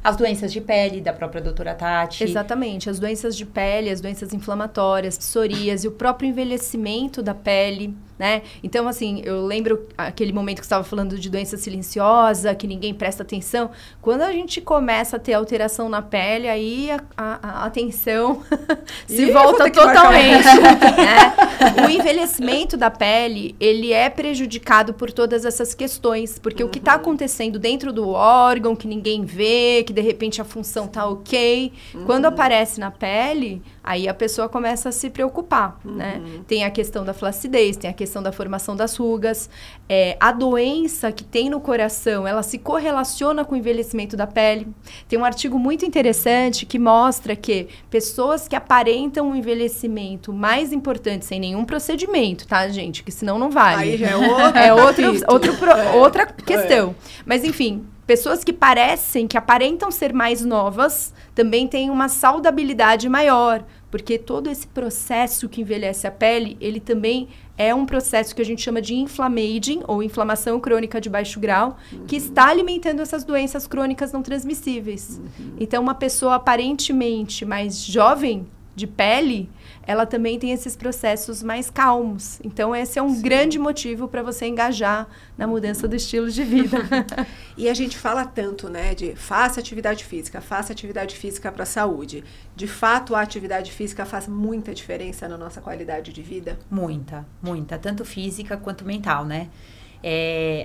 As doenças de pele, da própria doutora Tati. Exatamente. As doenças de pele, as doenças inflamatórias, psoríase, o próprio envelhecimento da pele, né? Então, assim, eu lembro aquele momento que você estava falando de doença silenciosa, que ninguém presta atenção. Quando a gente começa a ter alteração na pele, aí a atenção se volta totalmente. Né? O envelhecimento da pele, ele é prejudicado por todas essas questões, porque o que está acontecendo dentro do órgão, que ninguém vê, que de repente a função tá ok, quando aparece na pele, aí a pessoa começa a se preocupar, né? Tem a questão da flacidez, tem a questão da formação das rugas, a doença que tem no coração, ela se correlaciona com o envelhecimento da pele. Tem um artigo muito interessante que mostra que pessoas que aparentam um envelhecimento mais importante, sem nenhum procedimento, tá, gente? Que senão não vale. Aí já é outra questão. Mas, enfim, pessoas que aparentam ser mais novas, também têm uma saudabilidade maior, porque todo esse processo que envelhece a pele, ele também é um processo que a gente chama de inflammaging, ou inflamação crônica de baixo grau, que está alimentando essas doenças crônicas não transmissíveis. Então, uma pessoa aparentemente mais jovem, de pele, ela também tem esses processos mais calmos. Então, esse é um grande motivo para você engajar na mudança do estilo de vida. E a gente fala tanto, né, de faça atividade física para a saúde. De fato, a atividade física faz muita diferença na nossa qualidade de vida? Muita, muita. Tanto física quanto mental, né?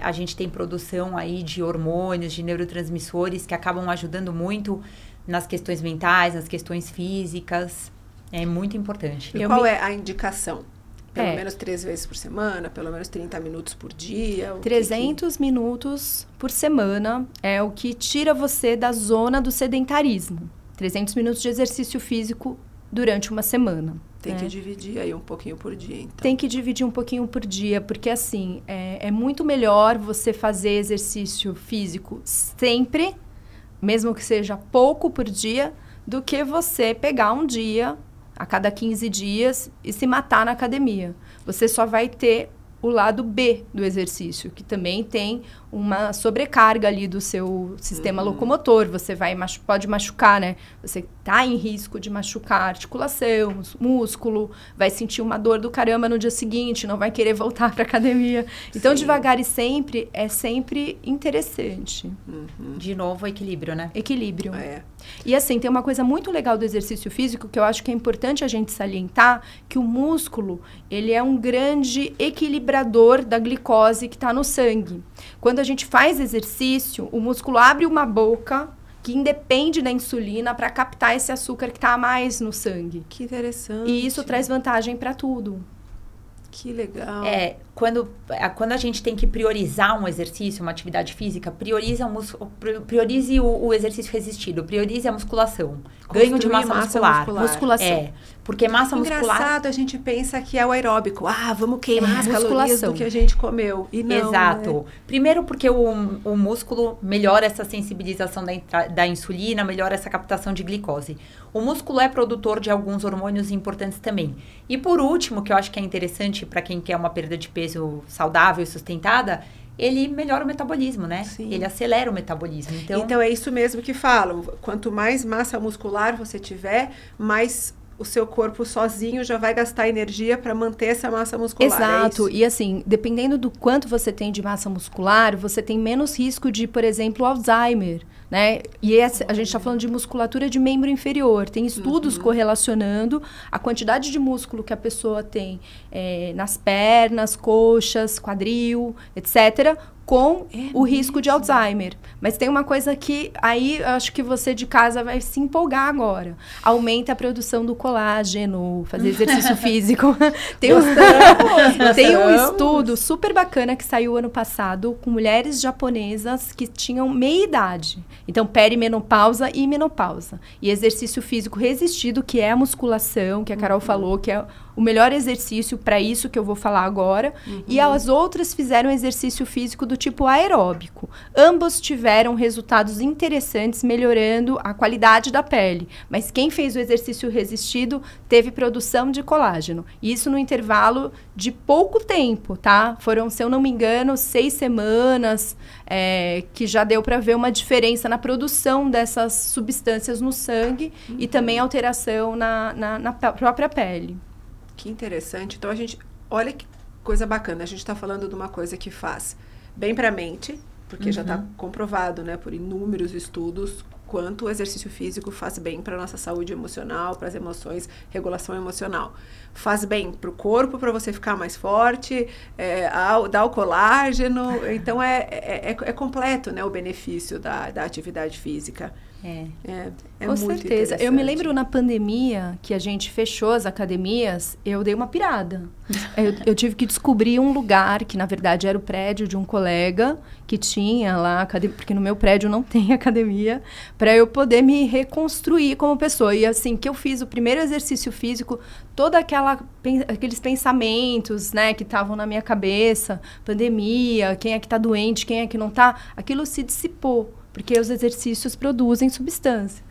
A gente tem produção aí de hormônios, de neurotransmissores que acabam ajudando muito nas questões mentais, nas questões físicas. É muito importante. E qual é a indicação? Pelo menos 3 vezes por semana, pelo menos 30 minutos por dia? 300 minutos por semana é o que tira você da zona do sedentarismo. 300 minutos de exercício físico durante uma semana. Tem que dividir aí um pouquinho por dia, então. Tem que dividir um pouquinho por dia, porque assim, é muito melhor você fazer exercício físico sempre, mesmo que seja pouco por dia, do que você pegar um dia a cada 15 dias e se matar na academia. Você só vai ter o lado B do exercício, que também tem uma sobrecarga ali do seu sistema locomotor. Você pode machucar, né? Você está em risco de machucar articulação, músculo, vai sentir uma dor do caramba no dia seguinte, não vai querer voltar para academia. Então, devagar e sempre é sempre interessante. De novo, equilíbrio, né? Equilíbrio. E assim, tem uma coisa muito legal do exercício físico que eu acho que é importante a gente salientar, que o músculo, ele é um grande equilibrador da glicose que está no sangue. Quando a gente faz exercício, o músculo abre uma boca que independe da insulina para captar esse açúcar que está a mais no sangue. Que interessante. E isso traz vantagem para tudo. Que legal. Quando a gente tem que priorizar um exercício, uma atividade física, priorize o exercício resistido, priorize a musculação. Ganho de massa muscular. Musculação. Porque massa muscular... Engraçado, a gente pensa que é o aeróbico. Vamos queimar as calorias do que a gente comeu. E não, exato. Né? Primeiro porque o músculo melhora essa sensibilização da insulina, melhora essa captação de glicose. O músculo é produtor de alguns hormônios importantes também. E por último, que eu acho que é interessante para quem quer uma perda de peso saudável e sustentada, ele melhora o metabolismo, né? Sim. Ele acelera o metabolismo. Então é isso mesmo que falam. Quanto mais massa muscular você tiver, mais o seu corpo sozinho já vai gastar energia para manter essa massa muscular. Exato. E assim, dependendo do quanto você tem de massa muscular, você tem menos risco de, por exemplo, Alzheimer, né? E a gente está falando de musculatura de membro inferior. Tem estudos correlacionando a quantidade de músculo que a pessoa tem nas pernas, coxas, quadril, etc., com o risco de Alzheimer. Mas tem uma coisa que aí eu acho que você de casa vai se empolgar agora. Aumenta a produção do colágeno, fazer exercício físico. Tem um estudo super bacana que saiu ano passado com mulheres japonesas que tinham meia idade. Então, perimenopausa e menopausa. E exercício físico resistido, que é a musculação, que a Carol falou, que é o melhor exercício para isso que eu vou falar agora. E as outras fizeram exercício físico do tipo aeróbico. Ambos tiveram resultados interessantes, melhorando a qualidade da pele. Mas quem fez o exercício resistido teve produção de colágeno. Isso no intervalo de pouco tempo, tá? Foram, se eu não me engano, 6 semanas, que já deu para ver uma diferença na produção dessas substâncias no sangue e também alteração na própria pele. Que interessante. Então, olha que coisa bacana. A gente está falando de uma coisa que faz bem para a mente, porque já está comprovado, né, por inúmeros estudos, quanto o exercício físico faz bem para a nossa saúde emocional, para as emoções, regulação emocional. Faz bem para o corpo, para você ficar mais forte, dá o colágeno. Então, é completo, né, o benefício da atividade física. Com certeza. Eu me lembro na pandemia que a gente fechou as academias, eu dei uma pirada. Eu tive que descobrir um lugar que, na verdade, era o prédio de um colega que tinha lá, porque no meu prédio não tem academia, para eu poder me reconstruir como pessoa. E assim, que eu fiz o primeiro exercício físico, todos aqueles pensamentos, né, que estavam na minha cabeça, pandemia, quem é que está doente, quem é que não está, aquilo se dissipou. Porque os exercícios produzem substância.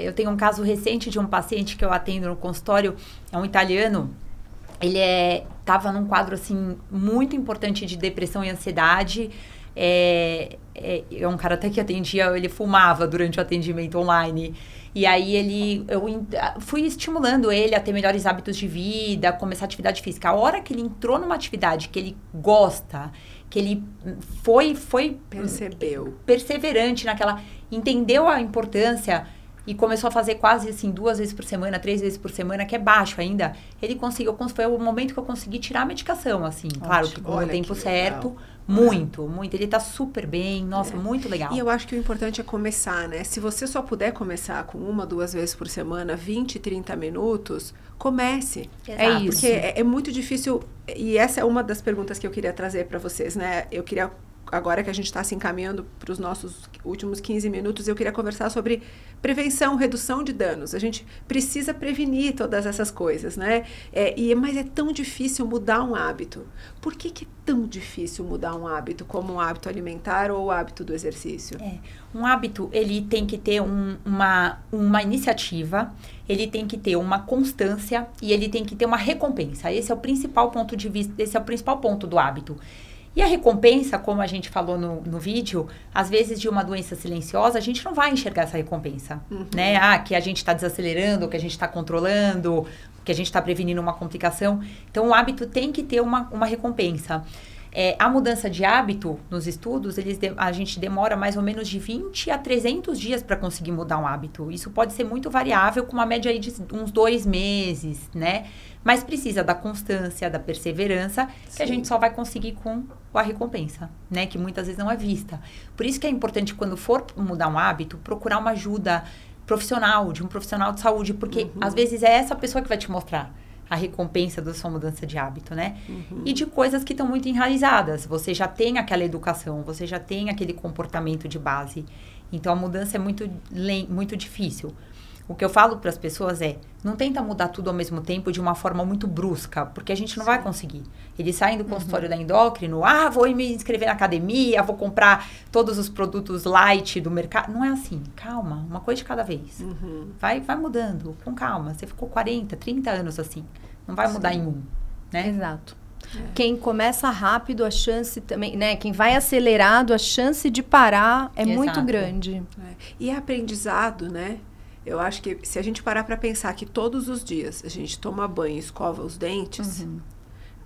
Eu tenho um caso recente de um paciente que eu atendo no consultório, é um italiano. Ele estava num quadro assim muito importante de depressão e ansiedade. é um cara até que atendia, ele fumava durante o atendimento online. E aí eu fui estimulando ele a ter melhores hábitos de vida, começar atividade física. A hora que ele entrou numa atividade que ele gosta, que ele foi perseverante naquela, entendeu a importância e começou a fazer quase assim 2 vezes por semana, 3 vezes por semana, que é baixo ainda, ele conseguiu, foi o momento que eu consegui tirar a medicação, assim, ótimo. Claro que com o tempo certo, muito. Ele tá super bem, nossa, muito legal. E eu acho que o importante é começar, né? Se você só puder começar com 1, 2 vezes por semana, 20, 30 minutos, comece. Exato. É isso. Porque é muito difícil, e essa é uma das perguntas que eu queria trazer para vocês, né? Eu queria, agora que a gente está se encaminhando para os nossos últimos 15 minutos, eu queria conversar sobre prevenção, redução de danos. A gente precisa prevenir todas essas coisas, né? Mas é tão difícil mudar um hábito. Por que é tão difícil mudar um hábito, como um hábito alimentar ou o hábito do exercício? Um hábito, ele tem que ter uma iniciativa, ele tem que ter uma constância e ele tem que ter uma recompensa. Esse é o principal ponto de vista, esse é o principal ponto do hábito. E a recompensa, como a gente falou no vídeo, às vezes de uma doença silenciosa, a gente não vai enxergar essa recompensa, né? Que a gente está desacelerando, que a gente está controlando, que a gente está prevenindo uma complicação. Então, o hábito tem que ter uma recompensa. A mudança de hábito, nos estudos, a gente demora mais ou menos de 20 a 300 dias para conseguir mudar um hábito. Isso pode ser muito variável, com uma média aí de uns 2 meses, né? Mas precisa da constância, da perseverança, que a gente só vai conseguir com a recompensa, né? Que muitas vezes não é vista. Por isso que é importante, quando for mudar um hábito, procurar uma ajuda profissional, de um profissional de saúde, porque às vezes é essa pessoa que vai te mostrar a recompensa da sua mudança de hábito, né? E de coisas que estão muito enraizadas. Você já tem aquela educação, você já tem aquele comportamento de base. Então, a mudança é muito difícil. O que eu falo para as pessoas não tenta mudar tudo ao mesmo tempo de uma forma muito brusca, porque a gente não vai conseguir. Eles saem do consultório da endócrino, vou me inscrever na academia, vou comprar todos os produtos light do mercado. Não é assim, calma, uma coisa de cada vez. Vai mudando, com calma. Você ficou 40, 30 anos assim, não vai mudar em um, né? Exato. Quem começa rápido, a chance também, né? Quem vai acelerado, a chance de parar é muito grande. E é aprendizado, né? Eu acho que se a gente parar para pensar que todos os dias a gente toma banho e escova os dentes,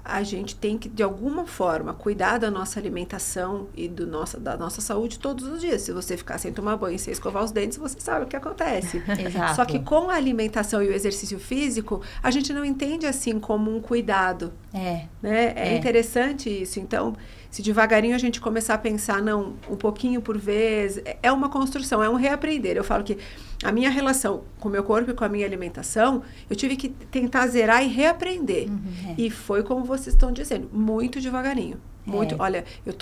a gente tem que, de alguma forma, cuidar da nossa alimentação e da nossa saúde todos os dias. Se você ficar sem tomar banho e sem escovar os dentes, você sabe o que acontece. Exato. Só que com a alimentação e o exercício físico, a gente não entende assim como um cuidado. Né? É interessante isso. Então, se devagarinho a gente começar a pensar, não, um pouquinho por vez, é uma construção, é um reaprender. Eu falo que a minha relação com o meu corpo e com a minha alimentação, eu tive que tentar zerar e reaprender. E foi como vocês estão dizendo, muito devagarinho. Olha, eu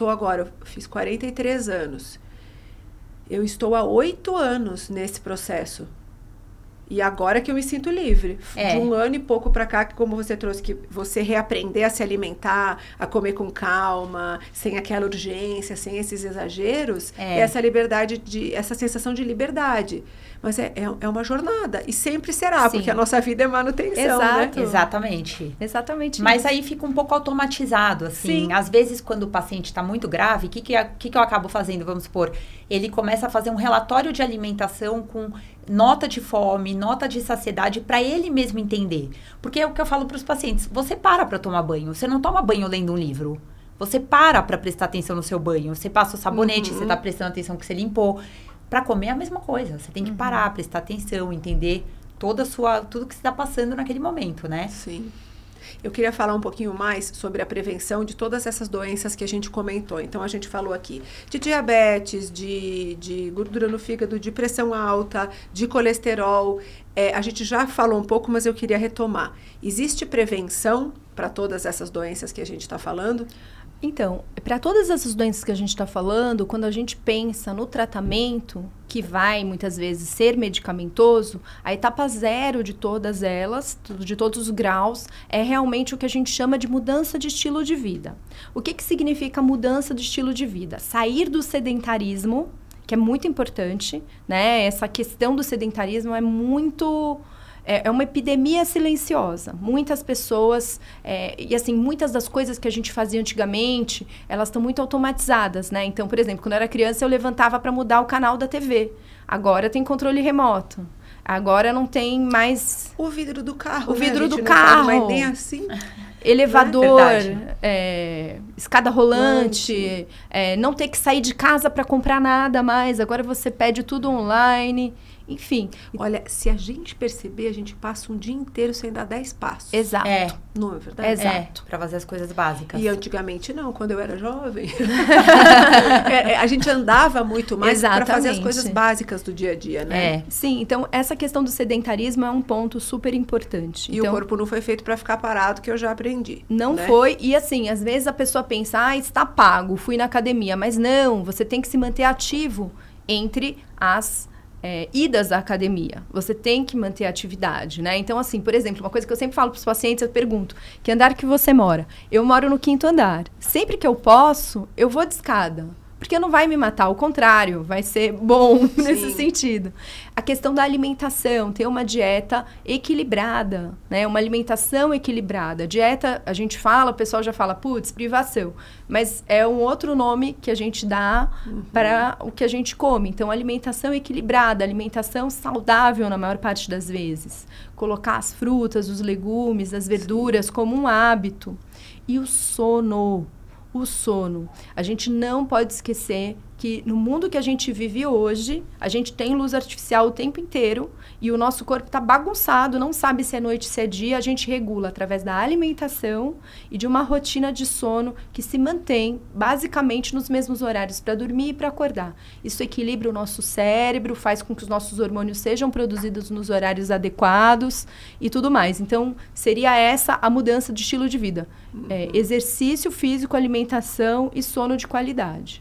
fiz 43 anos. Eu estou há 8 anos nesse processo. E agora que eu me sinto livre. De 1 ano e pouco pra cá, que como você trouxe, que você reaprender a se alimentar, a comer com calma, sem aquela urgência, sem esses exageros, essa liberdade, essa sensação de liberdade. Mas é uma jornada. E sempre será, porque a nossa vida é manutenção, né? Exatamente. Mas aí fica um pouco automatizado, assim. Sim. Às vezes, quando o paciente está muito grave, o que eu acabo fazendo? Vamos supor, ele começa a fazer um relatório de alimentação com nota de fome, nota de saciedade, para ele mesmo entender. Porque é o que eu falo para os pacientes. Você para tomar banho. Você não toma banho lendo um livro. Você para prestar atenção no seu banho. Você passa o sabonete, você está prestando atenção que você limpou. Para comer é a mesma coisa. Você tem que parar, prestar atenção, entender tudo que você está passando naquele momento, né? Sim. Eu queria falar um pouquinho mais sobre a prevenção de todas essas doenças que a gente comentou. Então, a gente falou aqui de diabetes, de gordura no fígado, de pressão alta, de colesterol. A gente já falou um pouco, mas eu queria retomar. Existe prevenção para todas essas doenças que a gente está falando? Então, para todas essas doenças que a gente está falando, quando a gente pensa no tratamento, que vai muitas vezes ser medicamentoso, a etapa 0 de todas elas, de todos os graus, é realmente o que a gente chama de mudança de estilo de vida. O que significa mudança de estilo de vida? Sair do sedentarismo, que é muito importante, né? Essa questão do sedentarismo é muito é uma epidemia silenciosa. Muitas pessoas, e assim, muitas das coisas que a gente fazia antigamente, elas estão muito automatizadas, né? Então, por exemplo, quando eu era criança, eu levantava para mudar o canal da TV. Agora tem controle remoto. Agora não tem mais... O vidro do carro, O vidro do não carro. faz mais nem assim. Elevador, Verdade. escada rolante, não ter que sair de casa para comprar nada mais. Agora você pede tudo online, enfim. Olha, se a gente perceber, a gente passa um dia inteiro sem dar 10 passos. Exato. Não é verdade? Exato. Para fazer as coisas básicas. E antigamente não, quando eu era jovem. A gente andava muito mais para fazer as coisas básicas do dia a dia, né? Sim, então essa questão do sedentarismo é um ponto super importante. E então, o corpo não foi feito para ficar parado, que eu já aprendi. Não foi. E assim, às vezes a pessoa pensa, está pago, fui na academia. Mas não, você tem que se manter ativo entre as idas à academia. Você tem que manter a atividade, né? Então, assim, por exemplo, uma coisa que eu sempre falo para os pacientes, eu pergunto, que andar que você mora? Eu moro no 5º andar. Sempre que eu posso, eu vou de escada. Porque não vai me matar, ao contrário, vai ser bom nesse sentido. A questão da alimentação, ter uma dieta equilibrada, né? Uma alimentação equilibrada. Dieta, a gente fala, o pessoal já fala, putz, privação. Mas é um outro nome que a gente dá para o que a gente come. Então, alimentação equilibrada, alimentação saudável na maior parte das vezes. Colocar as frutas, os legumes, as verduras como um hábito. E o sono. O sono. A gente não pode esquecer que no mundo que a gente vive hoje, a gente tem luz artificial o tempo inteiro e o nosso corpo está bagunçado, não sabe se é noite, se é dia. A gente regula através da alimentação e de uma rotina de sono que se mantém basicamente nos mesmos horários para dormir e para acordar. Isso equilibra o nosso cérebro, faz com que os nossos hormônios sejam produzidos nos horários adequados e tudo mais. Então, seria essa a mudança de estilo de vida. Exercício físico, alimentação e sono de qualidade.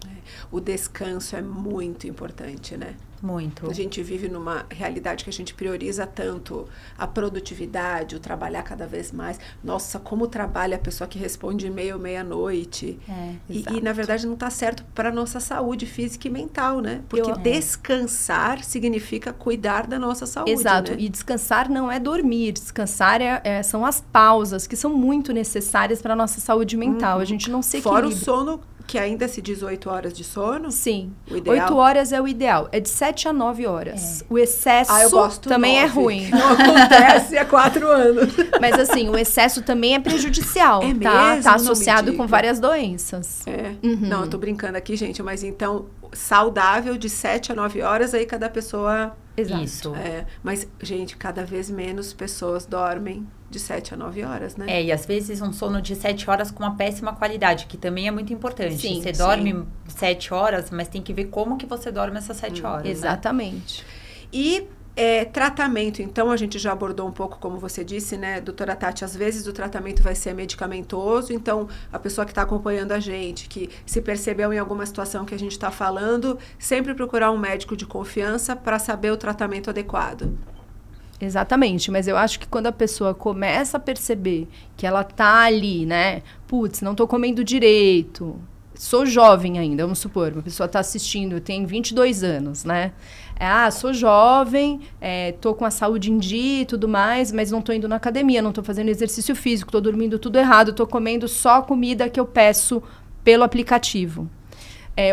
O descanso é muito importante, né? Muito. A gente vive numa realidade que a gente prioriza tanto a produtividade, o trabalhar cada vez mais. Nossa, como trabalha a pessoa que responde e-mail meia-noite. E, na verdade, não está certo para a nossa saúde física e mental, né? Porque descansar significa cuidar da nossa saúde, Exato. Né? E descansar não é dormir. Descansar são as pausas, que são muito necessárias para a nossa saúde mental. A gente não se equilibra. Fora o sono, que ainda se diz 8 horas de sono? Sim. O ideal? 8 horas é o ideal. É de 7 a 9 horas. O excesso também 9. é ruim. Não acontece há 4 anos. Mas assim, o excesso também é prejudicial. É tá? mesmo? Tá associado com várias doenças. Não, eu tô brincando aqui, gente. Mas então, saudável de 7 a 9 horas, aí cada pessoa... Exato. Isso. Mas, gente, cada vez menos pessoas dormem de 7 a 9 horas, né? E às vezes um sono de 7 horas com uma péssima qualidade, que também é muito importante. Sim, você dorme 7 horas, mas tem que ver como que você dorme essas 7 horas. Exatamente. Né? E tratamento, então, a gente já abordou um pouco, como você disse, né, doutora Tati, às vezes o tratamento vai ser medicamentoso, então a pessoa que está acompanhando a gente, que se percebeu em alguma situação que a gente está falando, sempre procurar um médico de confiança para saber o tratamento adequado. Exatamente, mas eu acho que quando a pessoa começa a perceber que ela tá ali, né, putz, não tô comendo direito, sou jovem ainda, vamos supor, uma pessoa tá assistindo, tem 22 anos, né, sou jovem, tô com a saúde em dia e tudo mais, mas não tô indo na academia, não tô fazendo exercício físico, tô dormindo tudo errado, tô comendo só comida que eu peço pelo aplicativo.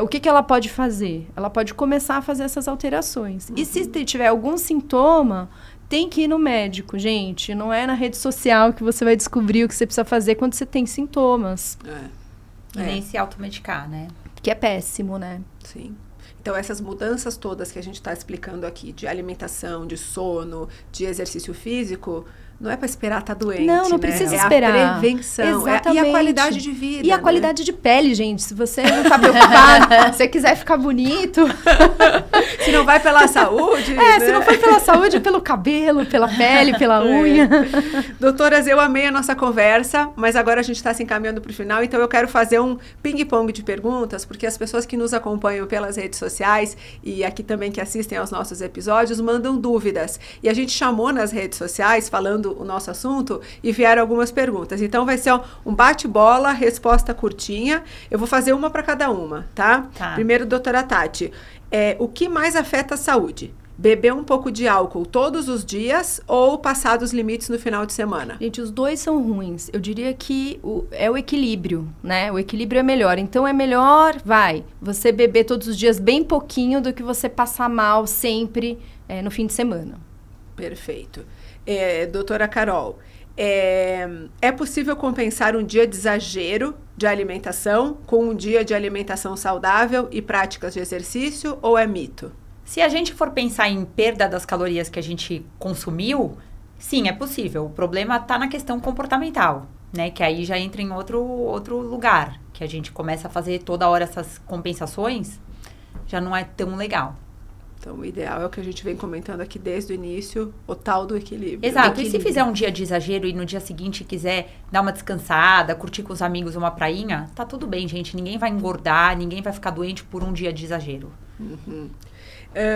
O que ela pode fazer? Ela pode começar a fazer essas alterações. E se tiver algum sintoma, tem que ir no médico, gente. Não é na rede social que você vai descobrir o que você precisa fazer quando você tem sintomas. E nem se automedicar, né? Que é péssimo, né? Sim. Então, essas mudanças todas que a gente está explicando aqui, de alimentação, de sono, de exercício físico, não é para esperar estar doente, não precisa esperar. É a prevenção. Exatamente. E a qualidade de vida. E a qualidade de pele, gente. Se você não está preocupado, se você quiser ficar bonito... Se não vai pela saúde... Se não for pela saúde, pelo cabelo, pela pele, pela unha. Doutoras, eu amei a nossa conversa, mas agora a gente está se encaminhando para o final, então eu quero fazer um ping-pong de perguntas, porque as pessoas que nos acompanham pelas redes sociais e aqui também que assistem aos nossos episódios mandam dúvidas. E a gente chamou nas redes sociais, falando o nosso assunto, e vieram algumas perguntas. Então vai ser um bate-bola, resposta curtinha. Eu vou fazer uma para cada uma, tá? Tá. Primeiro, doutora Tati, o que mais afeta a saúde? beber um pouco de álcool todos os dias ou passar dos limites no final de semana? Gente, os dois são ruins. Eu diria que é o equilíbrio, né? O equilíbrio é melhor. Então, é melhor, você beber todos os dias bem pouquinho do que você passar mal sempre no fim de semana. Perfeito. Doutora Carol, é possível compensar um dia de exagero de alimentação com um dia de alimentação saudável e práticas de exercício ou é mito? Se a gente for pensar em perda das calorias que a gente consumiu, sim, é possível. O problema está na questão comportamental, né? Que aí já entra em outro lugar, que a gente começa a fazer toda hora essas compensações, já não é tão legal. Então, o ideal é o que a gente vem comentando aqui desde o início, o tal do equilíbrio. Exato. E se fizer um dia de exagero e no dia seguinte quiser dar uma descansada, curtir com os amigos uma prainha, tá tudo bem, gente. Ninguém vai engordar, ninguém vai ficar doente por um dia de exagero. Uhum.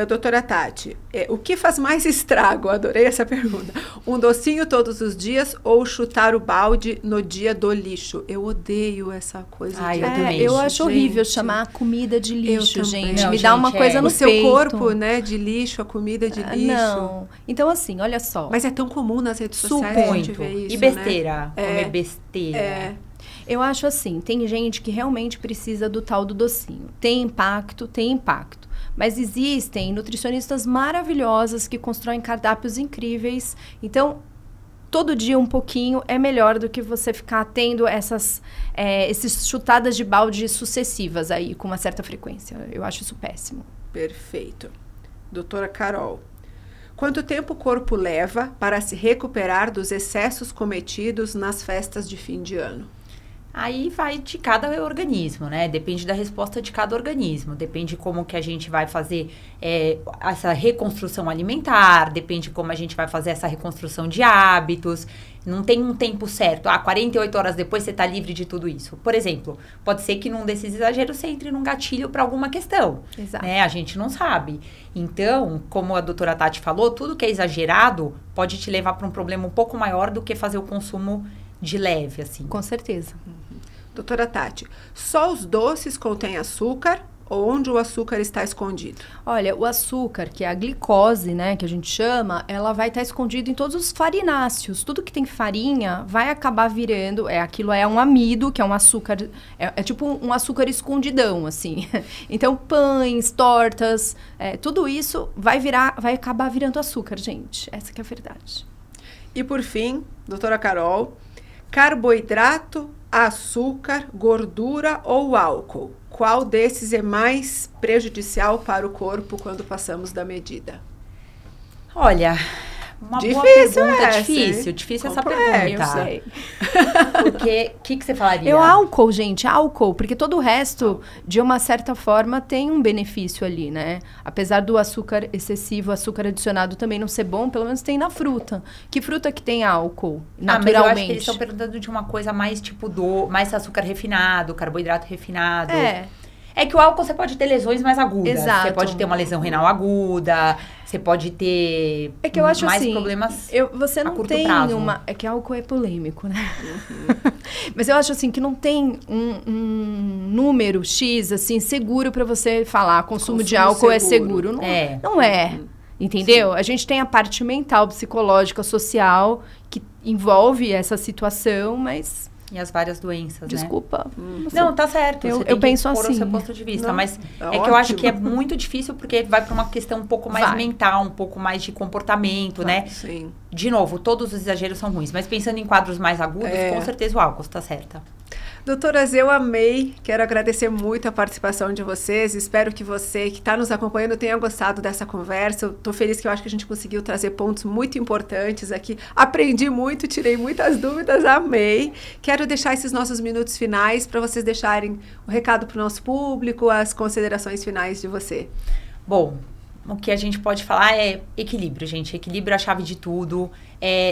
Doutora Tati, o que faz mais estrago? Adorei essa pergunta. Um docinho todos os dias ou chutar o balde no dia do lixo? Eu odeio essa coisa. Eu acho horrível chamar a comida de lixo, gente. Não, me dá uma coisa no o seu corpo, né, de lixo, a comida de lixo. Não. Então, assim, olha só. Mas é tão comum nas redes sociais a gente ver isso, e besteira, né? Comer besteira. Eu acho assim, tem gente que realmente precisa do tal do docinho. Tem impacto. Mas existem nutricionistas maravilhosas que constroem cardápios incríveis. Então, todo dia um pouquinho é melhor do que você ficar tendo essas chutadas de balde sucessivas aí, com uma certa frequência. Eu acho isso péssimo. Perfeito. Doutora Carol, quanto tempo o corpo leva para se recuperar dos excessos cometidos nas festas de fim de ano? Aí vai de cada organismo, né? Depende da resposta de cada organismo. Depende como que a gente vai fazer essa reconstrução alimentar. Depende como a gente vai fazer essa reconstrução de hábitos. Não tem um tempo certo. 48 horas depois você tá livre de tudo isso. Por exemplo, pode ser que num desses exageros você entre num gatilho para alguma questão. Exato. Né? A gente não sabe. Então, como a doutora Tati falou, tudo que é exagerado pode te levar para um problema um pouco maior do que fazer o consumo de leve, assim. Com certeza. Doutora Tati, só os doces contêm açúcar ou onde o açúcar está escondido? Olha, o açúcar, que é a glicose, né, que a gente chama, ela vai estar escondida em todos os farináceos. Tudo que tem farinha vai acabar virando, aquilo é um amido, que é um açúcar, é tipo um açúcar escondidão, assim. Então, pães, tortas, tudo isso vai acabar virando açúcar, gente. Essa que é a verdade. E por fim, doutora Carol, carboidrato, açúcar, gordura ou álcool? Qual desses é mais prejudicial para o corpo quando passamos da medida? Olha, uma boa pergunta. Difícil essa pergunta. Eu sei. Porque, o que você falaria? Álcool, gente, álcool. Porque todo o resto, de uma certa forma, tem um benefício ali, né? Apesar do açúcar excessivo, açúcar adicionado também não ser bom, pelo menos tem na fruta. Que fruta que tem álcool, naturalmente? Mas eu acho que eles estão perguntando de uma coisa mais tipo mais açúcar refinado, carboidrato refinado. É que o álcool você pode ter lesões mais agudas. Exato. Você pode ter uma lesão renal aguda, você pode ter eu acho mais assim, problemas você não a curto tem prazo. É que álcool é polêmico, né? Mas eu acho assim que não tem um número X assim seguro para você falar consumo de álcool é seguro. Não é. Entendeu? Sim. A gente tem a parte mental, psicológica, social que envolve essa situação, mas e as várias doenças, Desculpa. Né? Não, tá certo. Eu penso assim. Pôr o seu ponto de vista. Não, mas ótimo. Que eu acho que é muito difícil porque vai para uma questão um pouco mais mental, um pouco mais de comportamento, né? Sim. De novo, todos os exageros são ruins. Mas pensando em quadros mais agudos, com certeza o álcool está certa. Doutoras, eu amei. Quero agradecer muito a participação de vocês. Espero que você que está nos acompanhando tenha gostado dessa conversa. Eu estou feliz que eu acho que a gente conseguiu trazer pontos muito importantes aqui. Aprendi muito, tirei muitas dúvidas, amei. Quero deixar esses nossos minutos finais para vocês deixarem o recado para o nosso público, as considerações finais de você. Bom, o que a gente pode falar é equilíbrio, gente. Equilíbrio é a chave de tudo.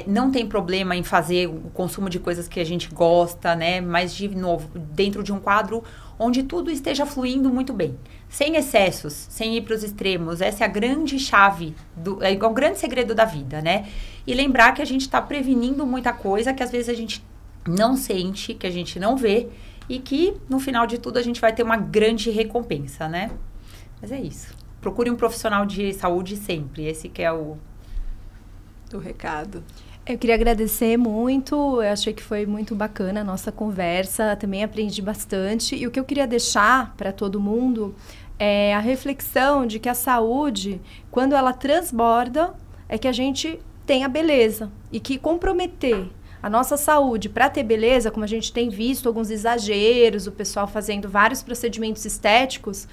Não tem problema em fazer o consumo de coisas que a gente gosta, né? Mas, de novo, dentro de um quadro onde tudo esteja fluindo muito bem. Sem excessos, sem ir para os extremos. Essa é a grande chave, é o grande segredo da vida, né? E lembrar que a gente está prevenindo muita coisa que às vezes a gente não sente, que a gente não vê. E que, no final de tudo, a gente vai ter uma grande recompensa, né? Mas é isso. procure um profissional de saúde sempre. Esse que é o recado. Eu queria agradecer muito, eu achei que foi muito bacana a nossa conversa, também aprendi bastante. E o que eu queria deixar para todo mundo é a reflexão de que a saúde, quando ela transborda, é que a gente tem a beleza. E que comprometer a nossa saúde para ter beleza, como a gente tem visto alguns exageros, o pessoal fazendo vários procedimentos estéticos,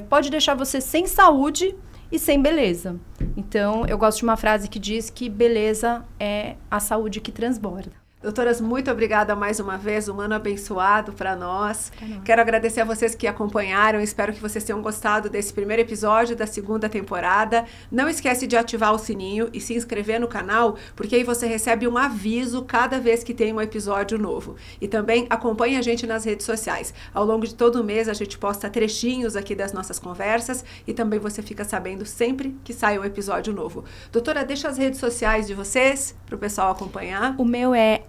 pode deixar você sem saúde e sem beleza. Então, eu gosto de uma frase que diz que beleza é a saúde que transborda. Doutoras, muito obrigada mais uma vez, um ano abençoado para nós. Quero agradecer a vocês que acompanharam, espero que vocês tenham gostado desse primeiro episódio da segunda temporada. Não esquece de ativar o sininho e se inscrever no canal, porque aí você recebe um aviso cada vez que tem um episódio novo. E também acompanhe a gente nas redes sociais. Ao longo de todo o mês a gente posta trechinhos aqui das nossas conversas e também você fica sabendo sempre que sai um episódio novo. Doutora, deixa as redes sociais de vocês para o pessoal acompanhar. O meu é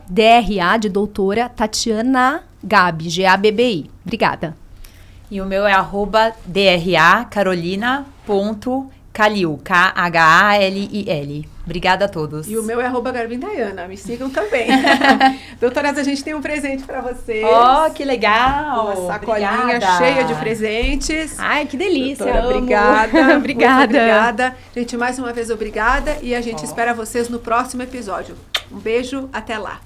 @DRA de doutora Tatiana Gabi, Gabbi. Obrigada. E o meu é @DRA_Carolina.Khalil, Khalil. Obrigada a todos. E o meu é @GarbinDaiana, me sigam também. Doutoras, a gente tem um presente para vocês. Oh, que legal! Uma sacolinha cheia de presentes. Ai, que delícia! Doutora, obrigada. Obrigada. Obrigada. Gente, mais uma vez, obrigada. E a gente espera vocês no próximo episódio. Um beijo, até lá.